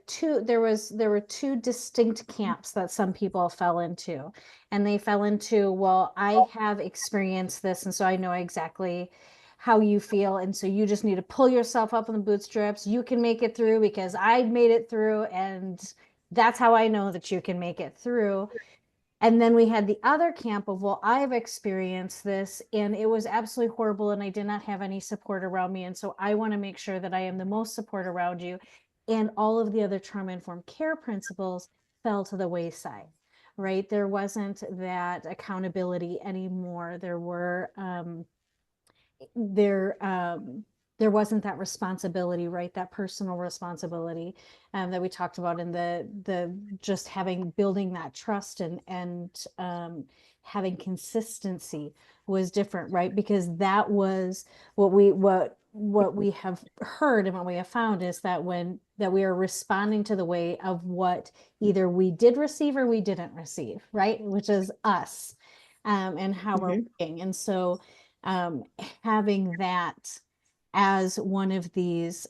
two distinct camps that some people fell into. And they fell into, well, I have experienced this, and so I know exactly how you feel. And so you just need to pull yourself up in the bootstraps. You can make it through because I made it through. And that's how I know that you can make it through. And then we had the other camp of, well, I've experienced this and it was absolutely horrible and I did not have any support around me. And so I want to make sure that I am the most support around you. And all of the other trauma-informed care principles fell to the wayside, right? There wasn't that accountability anymore. There wasn't that responsibility, right? That personal responsibility that we talked about in the just building that trust and having consistency was different, right? Because that was what we have heard and what we have found is that that we are responding to the way of what either we did receive or we didn't receive, right? Which is us, and how we're working. And so having that as one of these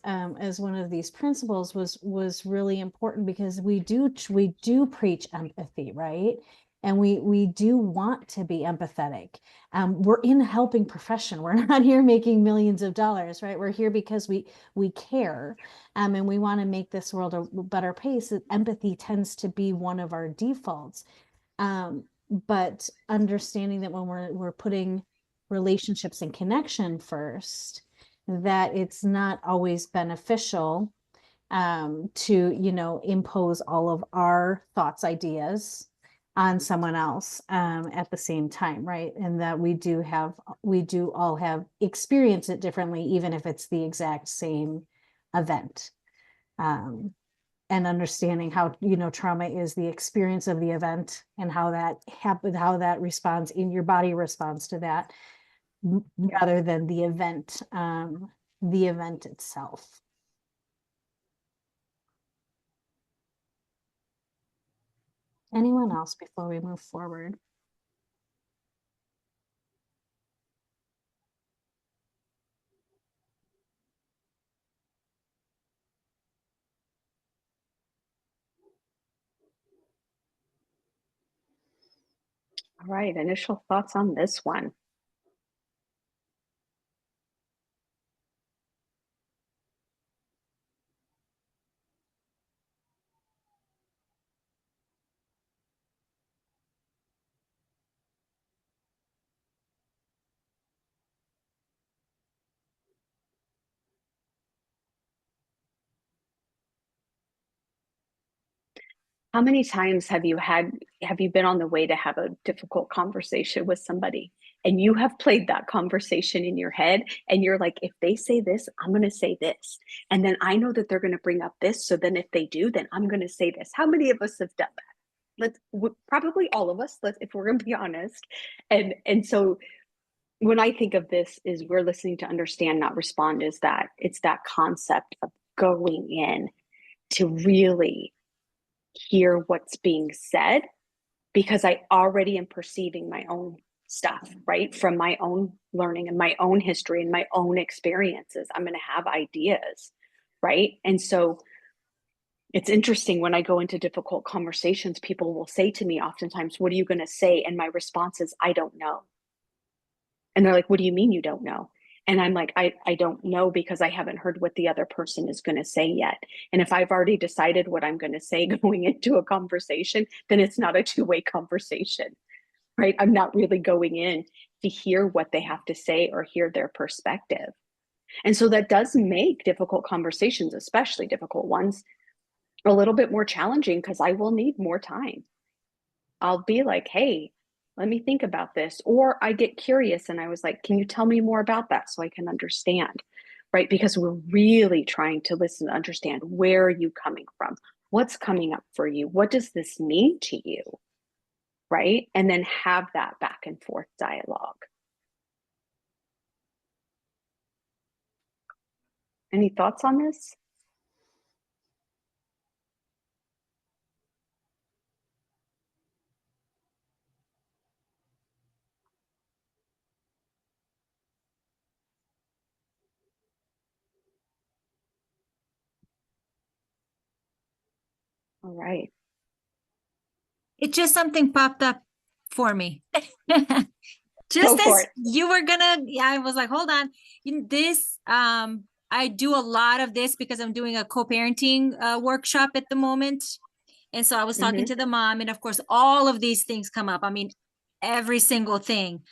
principles was really important, because we do preach empathy, right? And we do want to be empathetic. We're in a helping profession. We're not here making millions of dollars, right? We're here because we care, and we want to make this world a better place. Empathy tends to be one of our defaults, but understanding that when we're putting relationships and connection first, that it's not always beneficial to, impose all of our thoughts, ideas on someone else at the same time, right? And that we do all have experienced it differently, even if it's the exact same event. And understanding how, trauma is the experience of the event and how that happened, how that responds in your body responds to that, rather than the event itself. Anyone else before we move forward? All right, initial thoughts on this one. How many times have you been on the way to have a difficult conversation with somebody and you have played that conversation in your head and you're like, if they say this, I'm going to say this. And then I know that they're going to bring up this. So then if they do, then I'm going to say this. How many of us have done that? Probably all of us, if we're going to be honest. And so when I think of this is we're listening to understand, not respond, is that it's that concept of going in to really hear what's being said, because I already am perceiving my own stuff, right? From my own learning and my own history and my own experiences. I'm going to have ideas, right? And so it's interesting when I go into difficult conversations, people will say to me oftentimes, what are you going to say? And my response is, I don't know. And they're like, what do you mean you don't know? And I'm like, I don't know, because I haven't heard what the other person is going to say yet. And if I've already decided what I'm going to say going into a conversation, then it's not a two-way conversation, right? I'm not really going in to hear what they have to say or hear their perspective. And so that does make difficult conversations, especially difficult ones, a little bit more challenging, because I will need more time. I'll be like, hey, let me think about this. Or I get curious and I was like, can you tell me more about that so I can understand, right? Because we're really trying to listen to understand, where are you coming from? What's coming up for you? What does this mean to you, right? And then have that back and forth dialogue. Any thoughts on this? All right. It just something popped up for me. Just as you were gonna, I was like, hold on. I do a lot of this because I'm doing a co-parenting workshop at the moment. And so I was talking Mhm. to the mom, and of course, all of these things come up. I mean, every single thing.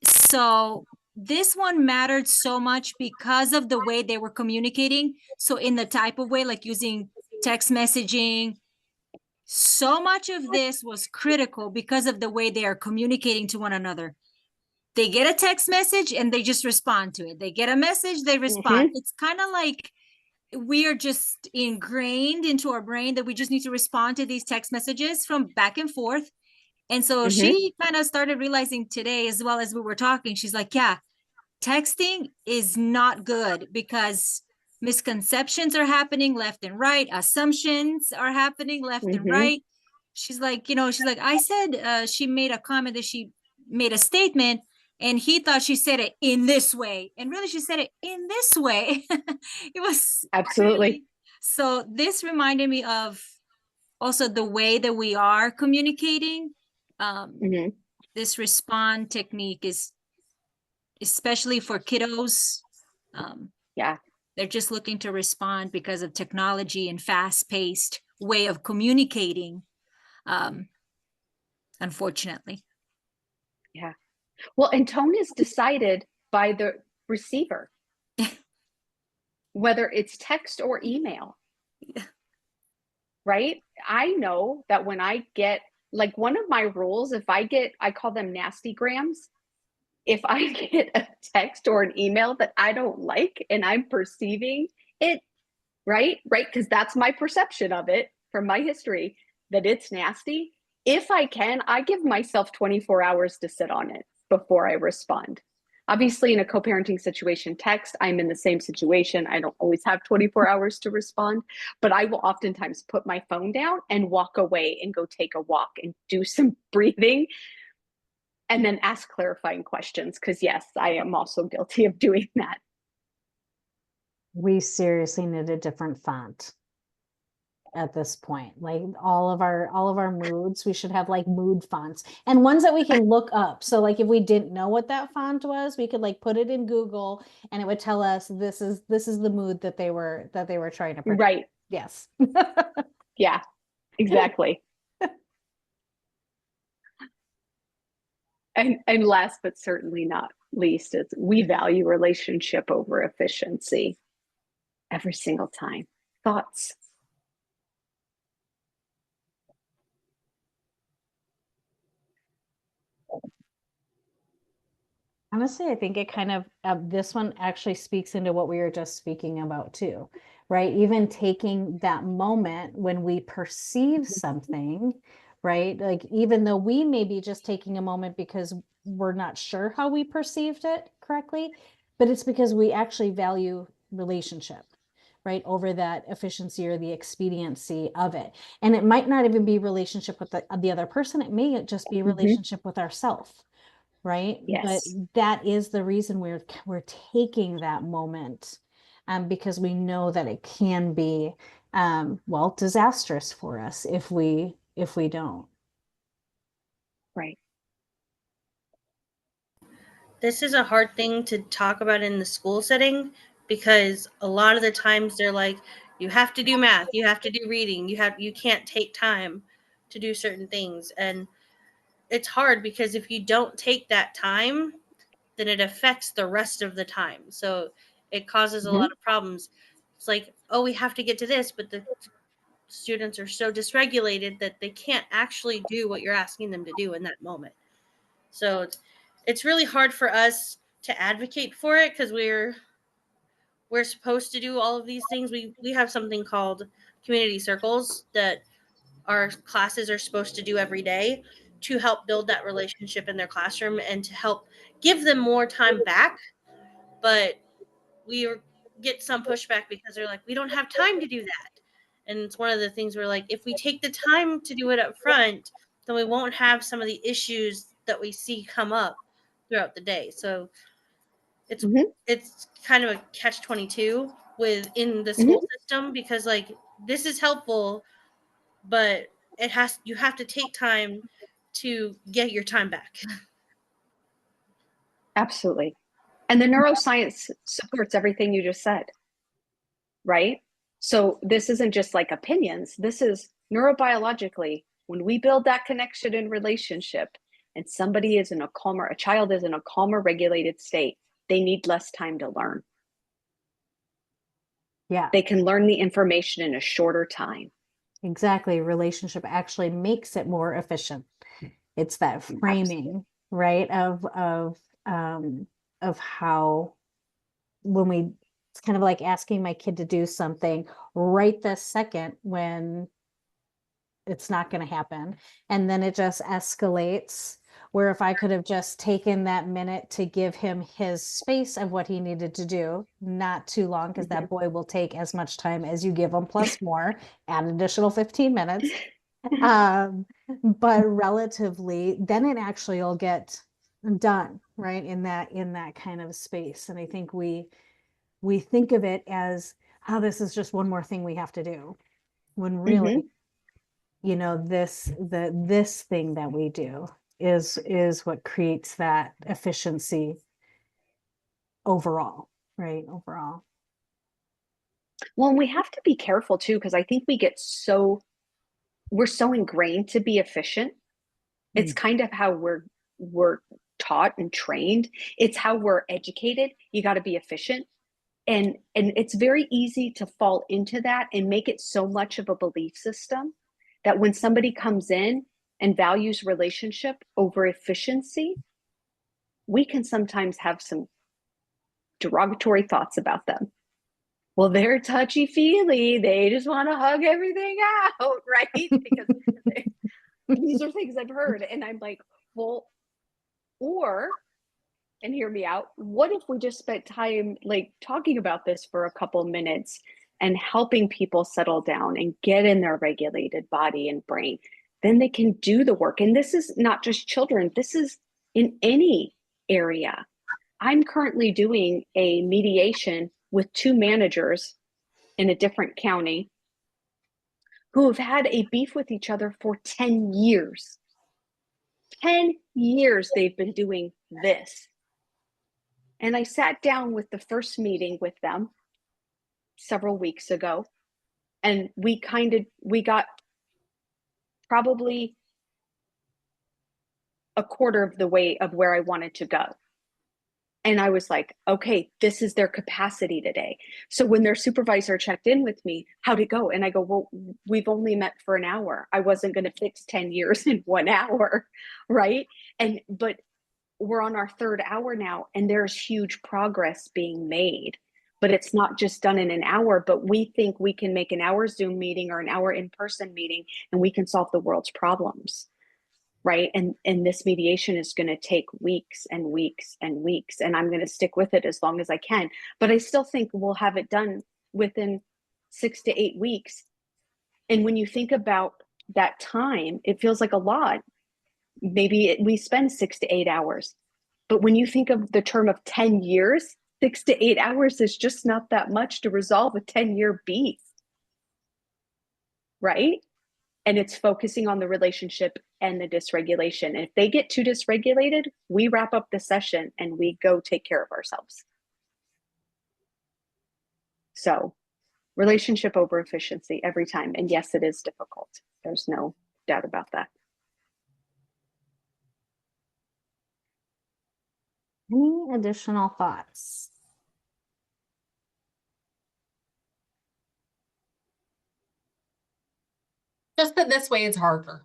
So this one mattered so much because of the way they were communicating. So in the type of way, like using text messaging, so much of this was critical because of the way they are communicating to one another. They get a text message and they just respond to it. They get a message, they respond. Mhm. It's kind of like we are just ingrained into our brain that we just need to respond to these text messages from back and forth. And so Mhm. she kind of started realizing today, as well as we were talking, she's like, yeah, texting is not good because misconceptions are happening left and right, assumptions are happening left and Mhm. right. She's like, she's like, I said, she made a comment that she made a statement and he thought she said it in this way, and really she said it in this way. It was Absolutely. really, so this reminded me of also the way that we are communicating. um Mhm. this respond technique is especially for kiddos. um Yeah. they're just looking to respond because of technology and fast-paced way of communicating, um unfortunately. Yeah. Well, and tone is decided by the receiver, whether it's text or email, Yeah. right? I know that when I get, like, one of my rules, if I get, I call them nasty grams. If I get a text or an email that I don't like and I'm perceiving it, right? Right? Because that's my perception of it from my history, that it's nasty. If I can, I give myself 24 hours to sit on it before I respond. Obviously, in a co parenting situation, text, I'm in the same situation. I don't always have 24 hours to respond, but I will oftentimes put my phone down and walk away and go take a walk and do some breathing and then ask clarifying questions. Because, yes, I am also guilty of doing that. We seriously need a different font at this point. Like all of our moods, we should have like mood fonts and ones that we can look up. So like if we didn't know what that font was, we could like put it in Google and it would tell us this is the mood that they were trying to predict. Right. Yes. Yeah, exactly. And last but certainly not least, is we value relationship over efficiency every single time. Thoughts? Honestly, I think it kind of this one actually speaks into what we were just speaking about too, right? Even taking that moment when we perceive something, right? Like even though we may be just taking a moment because we're not sure how we perceived it correctly, but it's because we actually value relationship, right? Over that efficiency or the expediency of it. And it might not even be relationship with the other person. It may just be Mhm. relationship with ourself, right? But Yes. that is the reason we're taking that moment, because we know that it can be well disastrous for us if we don't. Right. This is a hard thing to talk about in the school setting because a lot of the times they're like, you have to do math, you have to do reading, you can't take time to do certain things. And it's hard because if you don't take that time, then it affects the rest of the time. So it causes a Mhm. lot of problems. It's like, oh, we have to get to this, but the students are so dysregulated that they can't actually do what you're asking them to do in that moment. So it's really hard for us to advocate for it because we're supposed to do all of these things. We have something called community circles that our classes are supposed to do every day to help build that relationship in their classroom and to help give them more time back. But we get some pushback because they're like, we don't have time to do that. And it's one of the things where like, if we take the time to do it up front, then we won't have some of the issues that we see come up throughout the day. So it's Mhm. it's kind of a catch 22 within the Mhm. school system because like this is helpful, but you have to take time to get your time back. Absolutely. And the neuroscience supports everything you just said, right? So this isn't just like opinions. This is neurobiologically, when we build that connection and relationship and somebody is in a calmer, a child is in a calmer, regulated state, they need less time to learn. Yeah, They can learn the information in a shorter time. exactly. Relationship actually makes it more efficient. It's that framing, right? Of how when we, it's kind of like asking my kid to do something right this second when it's not going to happen. And then it just escalates. Where if I could have just taken that minute to give him his space of what he needed to do, not too long, because that boy will take as much time as you give him plus more, add an additional 15 minutes. But relatively, then it actually will get done, right? In that kind of space. And I think we think of it as how this is just one more thing we have to do, when really, you know, this thing that we do is what creates that efficiency overall, right? Overall. Well, and we have to be careful too, because I think we're so ingrained to be efficient. It's kind of how we're taught and trained. It's how we're educated. You got to be efficient. And it's very easy to fall into that and make it so much of a belief system that when somebody comes in and values relationship over efficiency, we can sometimes have some derogatory thoughts about them. Well, they're touchy-feely. They just want to hug everything out, right? Because these are things I've heard. And I'm like, well, and hear me out, what if we just spent time like talking about this for a couple minutes and helping people settle down and get in their regulated body and brain? Then they can do the work. And this is not just children, this is in any area. I'm currently doing a mediation with 2 managers in a different county who have had a beef with each other for 10 years. 10 years they've been doing this. And I sat down with the first meeting with them several weeks ago, and we got probably a quarter of the way of where I wanted to go. And I was like, okay, this is their capacity today. So when their supervisor checked in with me, how'd it go? And I go, well, we've only met for an hour. I wasn't going to fix 10 years in 1 hour, right? But we're on our 3rd hour now, and there's huge progress being made. But it's not just done in an hour, but we think we can make an hour Zoom meeting or an hour in-person meeting, and we can solve the world's problems, right? And this mediation is going to take weeks and weeks and weeks, and I'm going to stick with it as long as I can. But I still think we'll have it done within 6 to 8 weeks. And when you think about that time, it feels like a lot. Maybe we spend 6 to 8 hours. But when you think of the term of 10 years, 6 to 8 hours is just not that much to resolve a 10-year beef, right? And it's focusing on the relationship and the dysregulation. And if they get too dysregulated, we wrap up the session and we go take care of ourselves. So relationship over efficiency every time. And yes, it is difficult. There's no doubt about that. Any additional thoughts? Just that this way it's harder.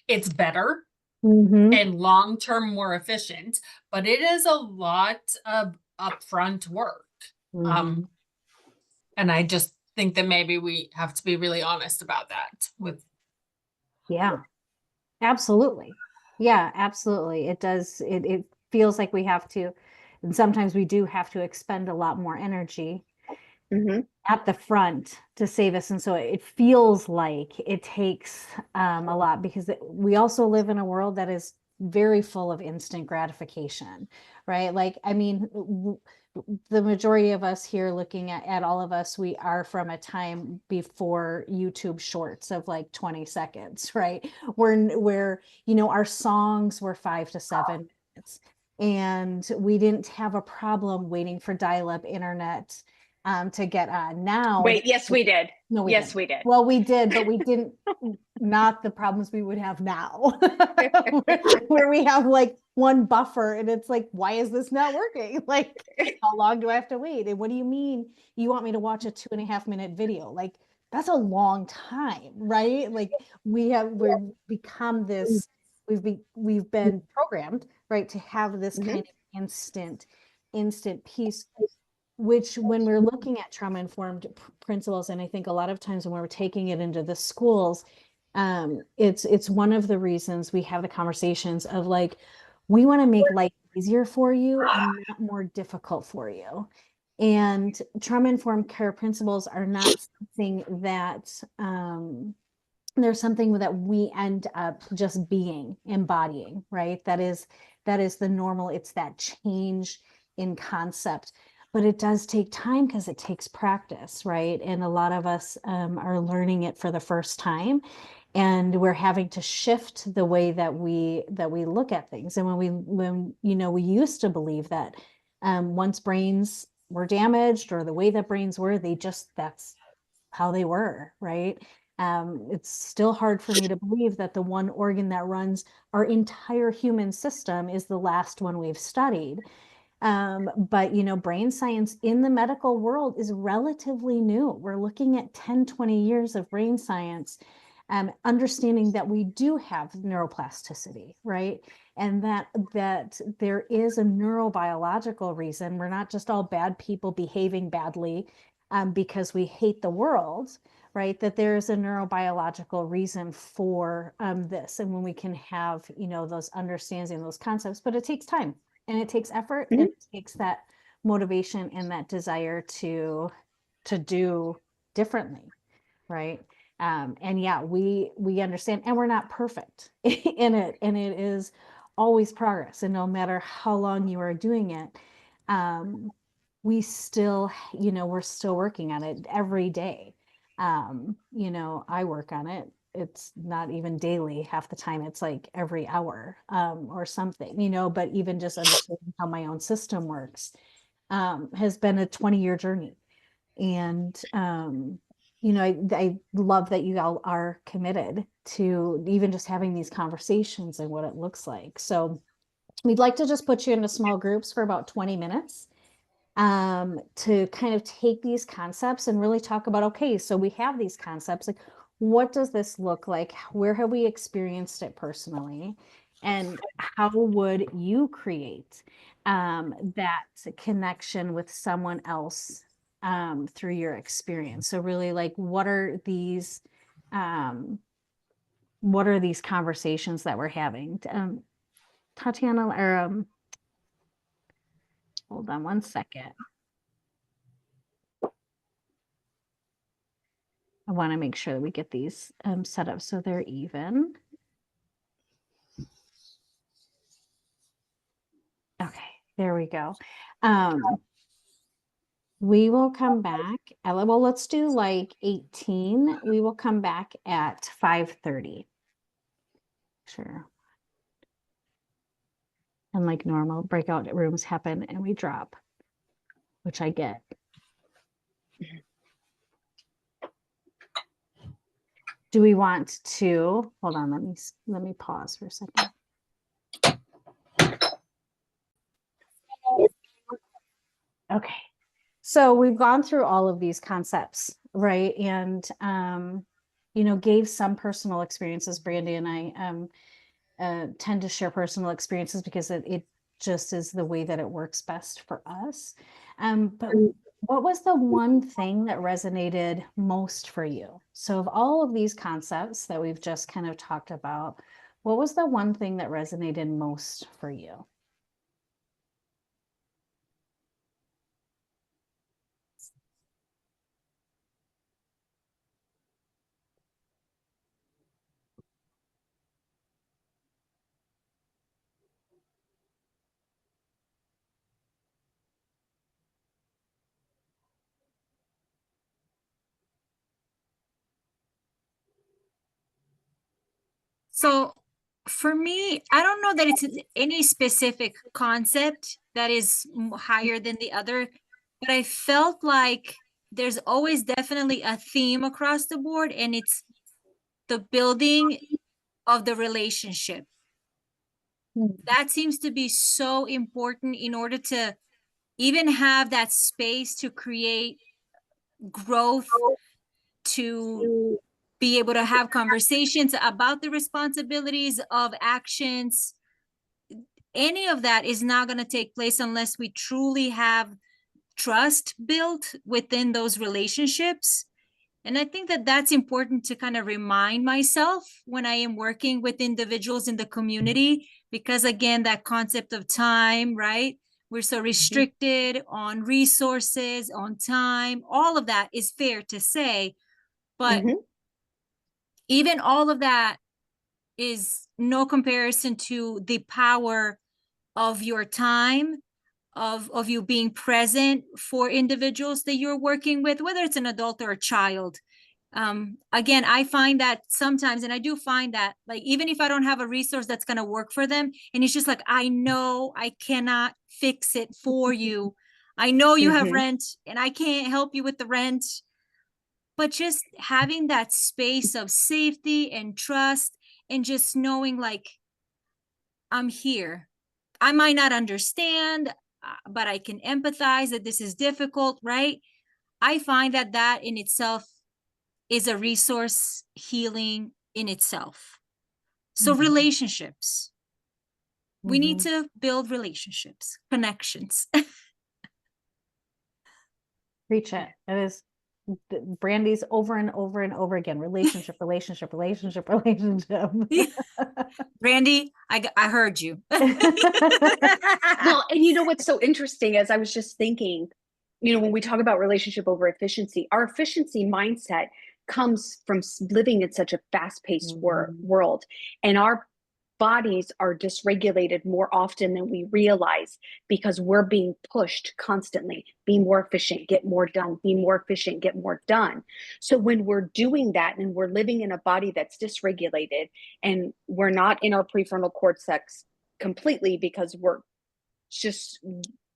It's better and long-term more efficient, but it is a lot of upfront work. And I just think that maybe we have to be really honest about that with. Yeah, absolutely. Yeah, absolutely. It does. It feels like we have to, and sometimes we do have to expend a lot more energy at the front to save us. And so it feels like it takes a lot, because we also live in a world that is very full of instant gratification, right? Like, I mean, the majority of us here looking at all of us, we are from a time before YouTube shorts of like 20 seconds, right? Where, you know, our songs were 5 to 7 minutes, and we didn't have a problem waiting for dial-up internet to get on. Now, Wait, yes, we did. no, we Yes, didn't. we did. Well, we did, but we didn't, not the problems we would have now, where we have like one buffer and it's like, why is this not working? Like, how long do I have to wait? And what do you mean you want me to watch a 2.5-minute video? Like, that's a long time, right? Like we've become this, we've been programmed, right, to have this kind of instant piece, which when we're looking at trauma-informed principles, and I think a lot of times when we're taking it into the schools, it's one of the reasons we have the conversations of like, we want to make life easier for you and not more difficult for you. And trauma-informed care principles are not something that there's something that we end up just embodying, right? That is the normal. It's that change in concept, but it does take time because it takes practice, right? And a lot of us are learning it for the first time, and we're having to shift the way that we look at things. And when we used to believe that once brains were damaged or the way that brains were, that's how they were, right? It's still hard for me to believe that the one organ that runs our entire human system is the last one we've studied. But brain science in the medical world is relatively new. We're looking at 10, 20 years of brain science, understanding that we do have neuroplasticity, right? And that there is a neurobiological reason. We're not just all bad people behaving badly because we hate the world, right? That there is a neurobiological reason for this. And when we can have, those understandings and those concepts, but it takes time and it takes effort and it takes that motivation and that desire to do differently, right? And yeah, we understand, and we're not perfect in it, and it is always progress. And no matter how long you are doing it, we still, we're still working on it every day. I work on it. It's not even daily. Half the time it's like every hour, or something, but even just understanding how my own system works, has been a 20-year journey. And, I love that you all are committed to even just having these conversations and what it looks like. So we'd like to just put you into small groups for about 20 minutes, to kind of take these concepts and really talk about, okay, so we have these concepts, like, what does this look like? Where have we experienced it personally? And how would you create that connection with someone else through your experience? So really, like, what are these conversations that we're having? Tatiana, or hold on one second. I want to make sure that we get these set up so they're even. Okay, there we go. We will come back. Well, let's do like 18. We will come back at 5:30. Sure. And like normal, breakout rooms happen and we drop, which I get. Do we want to, hold on, let me pause for a second. Okay. So we've gone through all of these concepts, right? And, gave some personal experiences. Brandy and I tend to share personal experiences because it just is the way that it works best for us. But what was the one thing that resonated most for you? So of all of these concepts that we've just kind of talked about, what was the one thing that resonated most for you? So for me, I don't know that it's any specific concept that is higher than the other, but I felt like there's always definitely a theme across the board, and it's the building of the relationship. That seems to be so important in order to even have that space to create growth, to be able to have conversations about the responsibilities of actions. Any of that is not going to take place unless we truly have trust built within those relationships. And I think that that's important to kind of remind myself when I am working with individuals in the community, because again, that concept of time, right? We're so restricted on resources, on time, all of that is fair to say. But even all of that is no comparison to the power of your time, of you being present for individuals that you're working with, whether it's an adult or a child. Again, I find that sometimes, and I do find that, like, even if I don't have a resource that's going to work for them, and it's just like, I know I cannot fix it for you. I know you have rent and I can't help you with the rent, but just having that space of safety and trust, and just knowing like, I'm here. I might not understand, but I can empathize that this is difficult, right? I find that that in itself is a resource healing in itself. So relationships, we need to build relationships, connections. Preach it. It is Brandy's over and over and over again. Relationship, relationship, relationship, relationship. Brandy, I heard you. Well, and you know what's so interesting, as I was just thinking, you know, when we talk about relationship over efficiency, our efficiency mindset comes from living in such a fast-paced world, and our bodies are dysregulated more often than we realize because we're being pushed constantly. Be more efficient, get more done, be more efficient, get more done. So when we're doing that and we're living in a body that's dysregulated and we're not in our prefrontal cortex completely because we're just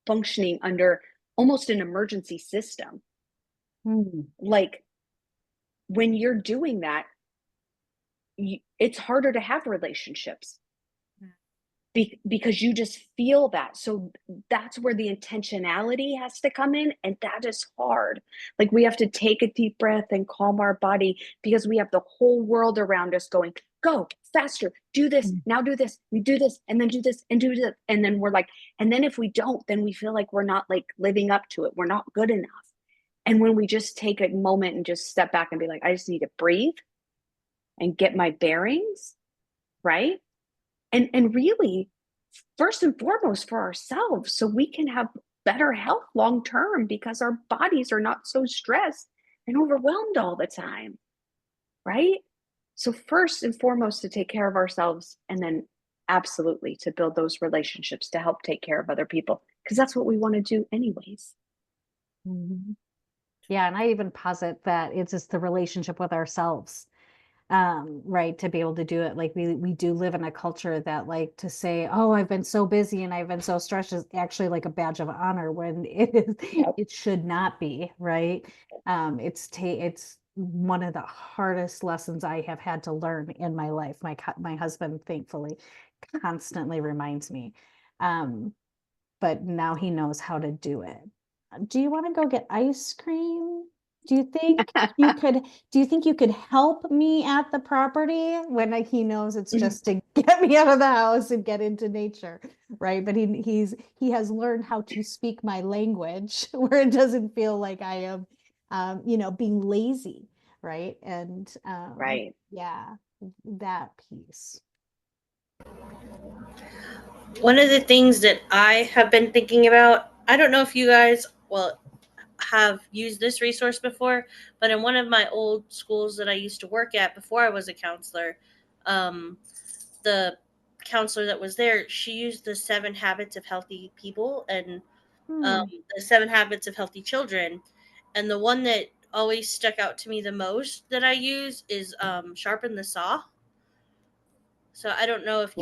functioning under almost an emergency system. Like, when you're doing that, it's harder to have relationships because you just feel that. So that's where the intentionality has to come in, and that is hard. Like, we have to take a deep breath and calm our body because we have the whole world around us going, go faster, do this, now do this, we do this, and then do this, and do this. And then we're like, and then if we don't, then we feel like we're not like living up to it. We're not good enough. And when we just take a moment and just step back and be like, I just need to breathe and get my bearings, right? And really, first and foremost, for ourselves, so we can have better health long term because our bodies are not so stressed and overwhelmed all the time, right? So first and foremost, to take care of ourselves, and then absolutely to build those relationships to help take care of other people, because that's what we want to do anyways. Yeah, and I even posit that it's just the relationship with ourselves, right? To be able to do it. Like, we do live in a culture that, like, to say, oh, I've been so busy and I've been so stressed is actually like a badge of honor, when it should not be, right? It's one of the hardest lessons I have had to learn in my life. My husband, thankfully, constantly reminds me, but now he knows how to do it. Do you want to go get ice cream? Do you think you could help me at the property, when he knows it's just to get me out of the house and get into nature, right? But he has learned how to speak my language where it doesn't feel like I am, being lazy, right? And Right. yeah, that piece. One of the things that I have been thinking about, I don't know if you guys, have used this resource before, but in one of my old schools that I used to work at before I was a counselor, the counselor that was there, she used the 7 habits of healthy people and the 7 habits of healthy children. And the one that always stuck out to me the most that I use is sharpen the saw. So I don't know if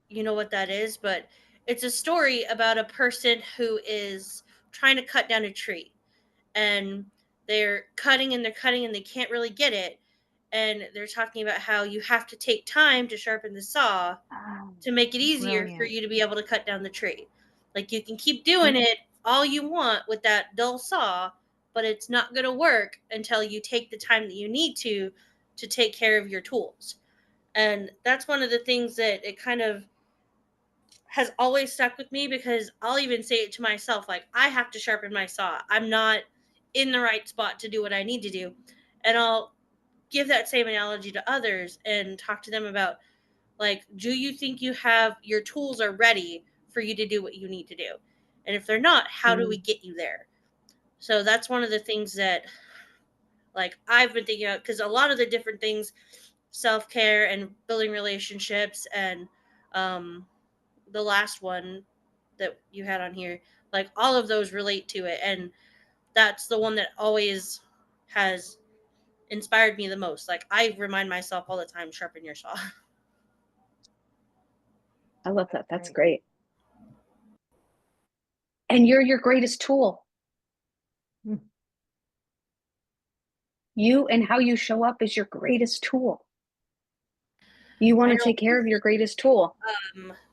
you know what that is, but it's a story about a person who is trying to cut down a tree, and they're cutting and they're cutting and they can't really get it. And they're talking about how you have to take time to sharpen the saw to make it easier for Brilliant. you to be able to cut down the tree. Like, you can keep doing it all you want with that dull saw, but it's not going to work until you take the time that you need to take care of your tools. And that's one of the things that it kind of has always stuck with me, because I'll even say it to myself, like, I have to sharpen my saw. I'm not in the right spot to do what I need to do. And I'll give that same analogy to others and talk to them about, like, do you think you have your tools are ready for you to do what you need to do? And if they're not, how do we get you there? So that's one of the things that, like, I've been thinking about, because a lot of the different things, self-care and building relationships, and the last one that you had on here, like, all of those relate to it. And that's the one that always has inspired me the most. Like, I remind myself all the time, sharpen your saw. I love that. That's great. And you're your greatest tool. You and how you show up is your greatest tool. You want to take care of your greatest tool.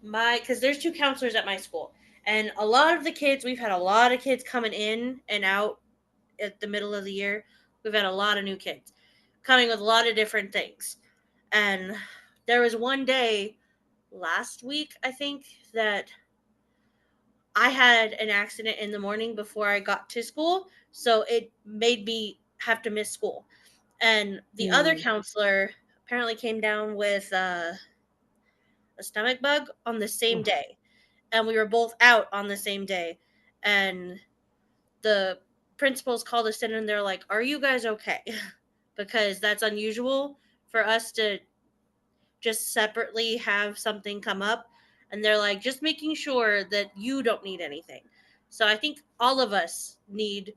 Because there's 2 counselors at my school, and a lot of the kids, we've had a lot of kids coming in and out at the middle of the year. We've had a lot of new kids coming with a lot of different things. And there was one day last week, I think, that I had an accident in the morning before I got to school, so it made me have to miss school. And the other counselor apparently came down with a stomach bug on the same day, and we were both out on the same day. And the principals called us in, and they're like, "Are you guys okay?" Because that's unusual for us to just separately have something come up. And they're like, just making sure that you don't need anything. So I think all of us need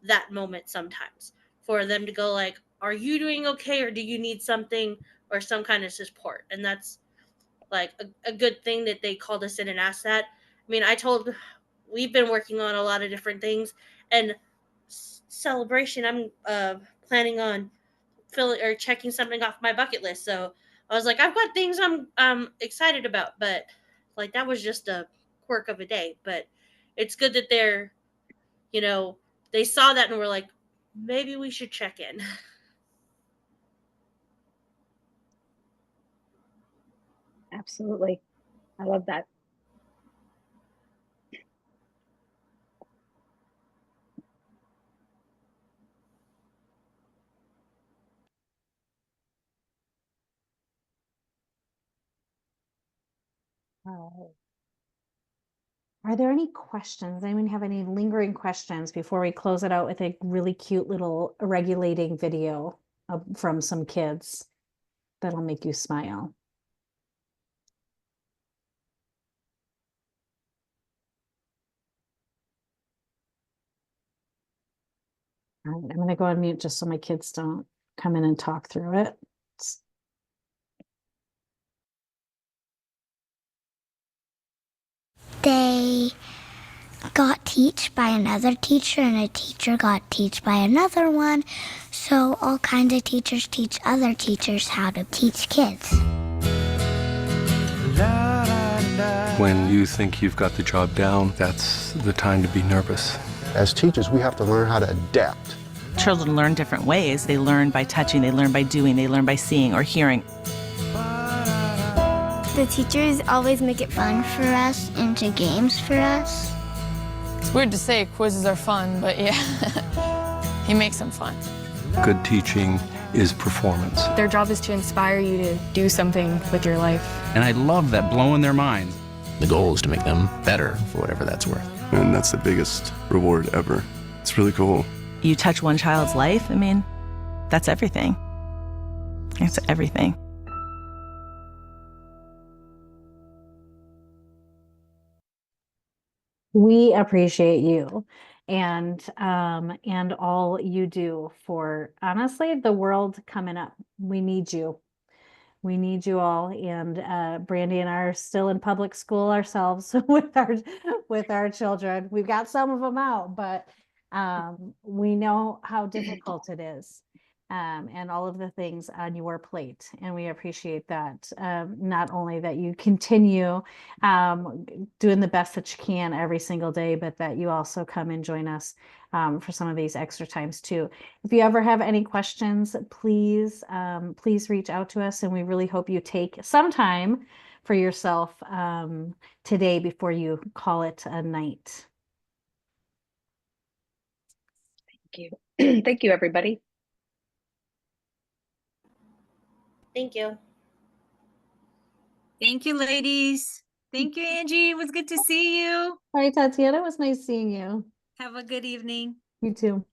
that moment sometimes, for them to go like, are you doing okay, or do you need something or some kind of support? And that's like a good thing that they called us in and asked that. I mean, we've been working on a lot of different things, and celebration, I'm planning on filling or checking something off my bucket list. So I was like, I've got things I'm excited about, but like, that was just a quirk of a day. But it's good that they saw that and were like, maybe we should check in. Absolutely. I love that. Are there any questions? Anyone have any lingering questions before we close it out with a really cute little regulating video from some kids that'll make you smile? All right, I'm going to go on mute just so my kids don't come in and talk through it. They got taught by another teacher, and a teacher got taught by another one. So all kinds of teachers teach other teachers how to teach kids. When you think you've got the job down, that's the time to be nervous. As teachers, we have to learn how to adapt. Children learn different ways. They learn by touching, they learn by doing, they learn by seeing or hearing. The teachers always make it fun for us, into games for us. It's weird to say quizzes are fun, but yeah, he makes them fun. Good teaching is performance. Their job is to inspire you to do something with your life. And I love that, blowing their minds. The goal is to make them better for whatever that's worth. And that's the biggest reward ever. It's really cool. You touch one child's life, I mean, that's everything. It's everything. We appreciate you and all you do for, honestly, the world coming up. We need you. We need you all. And Brandy and I are still in public school ourselves with our children. We've got some of them out, but we know how difficult it is. And all of the things on your plate. And we appreciate that. Not only that you continue doing the best that you can every single day, but that you also come and join us for some of these extra times too. If you ever have any questions, please reach out to us. And we really hope you take some time for yourself today before you call it a night. Thank you. Thank you, everybody. Thank you. Thank you, ladies. Thank you, Angie. It was good to see you. Hi, Tatiana. It was nice seeing you. Have a good evening. You too.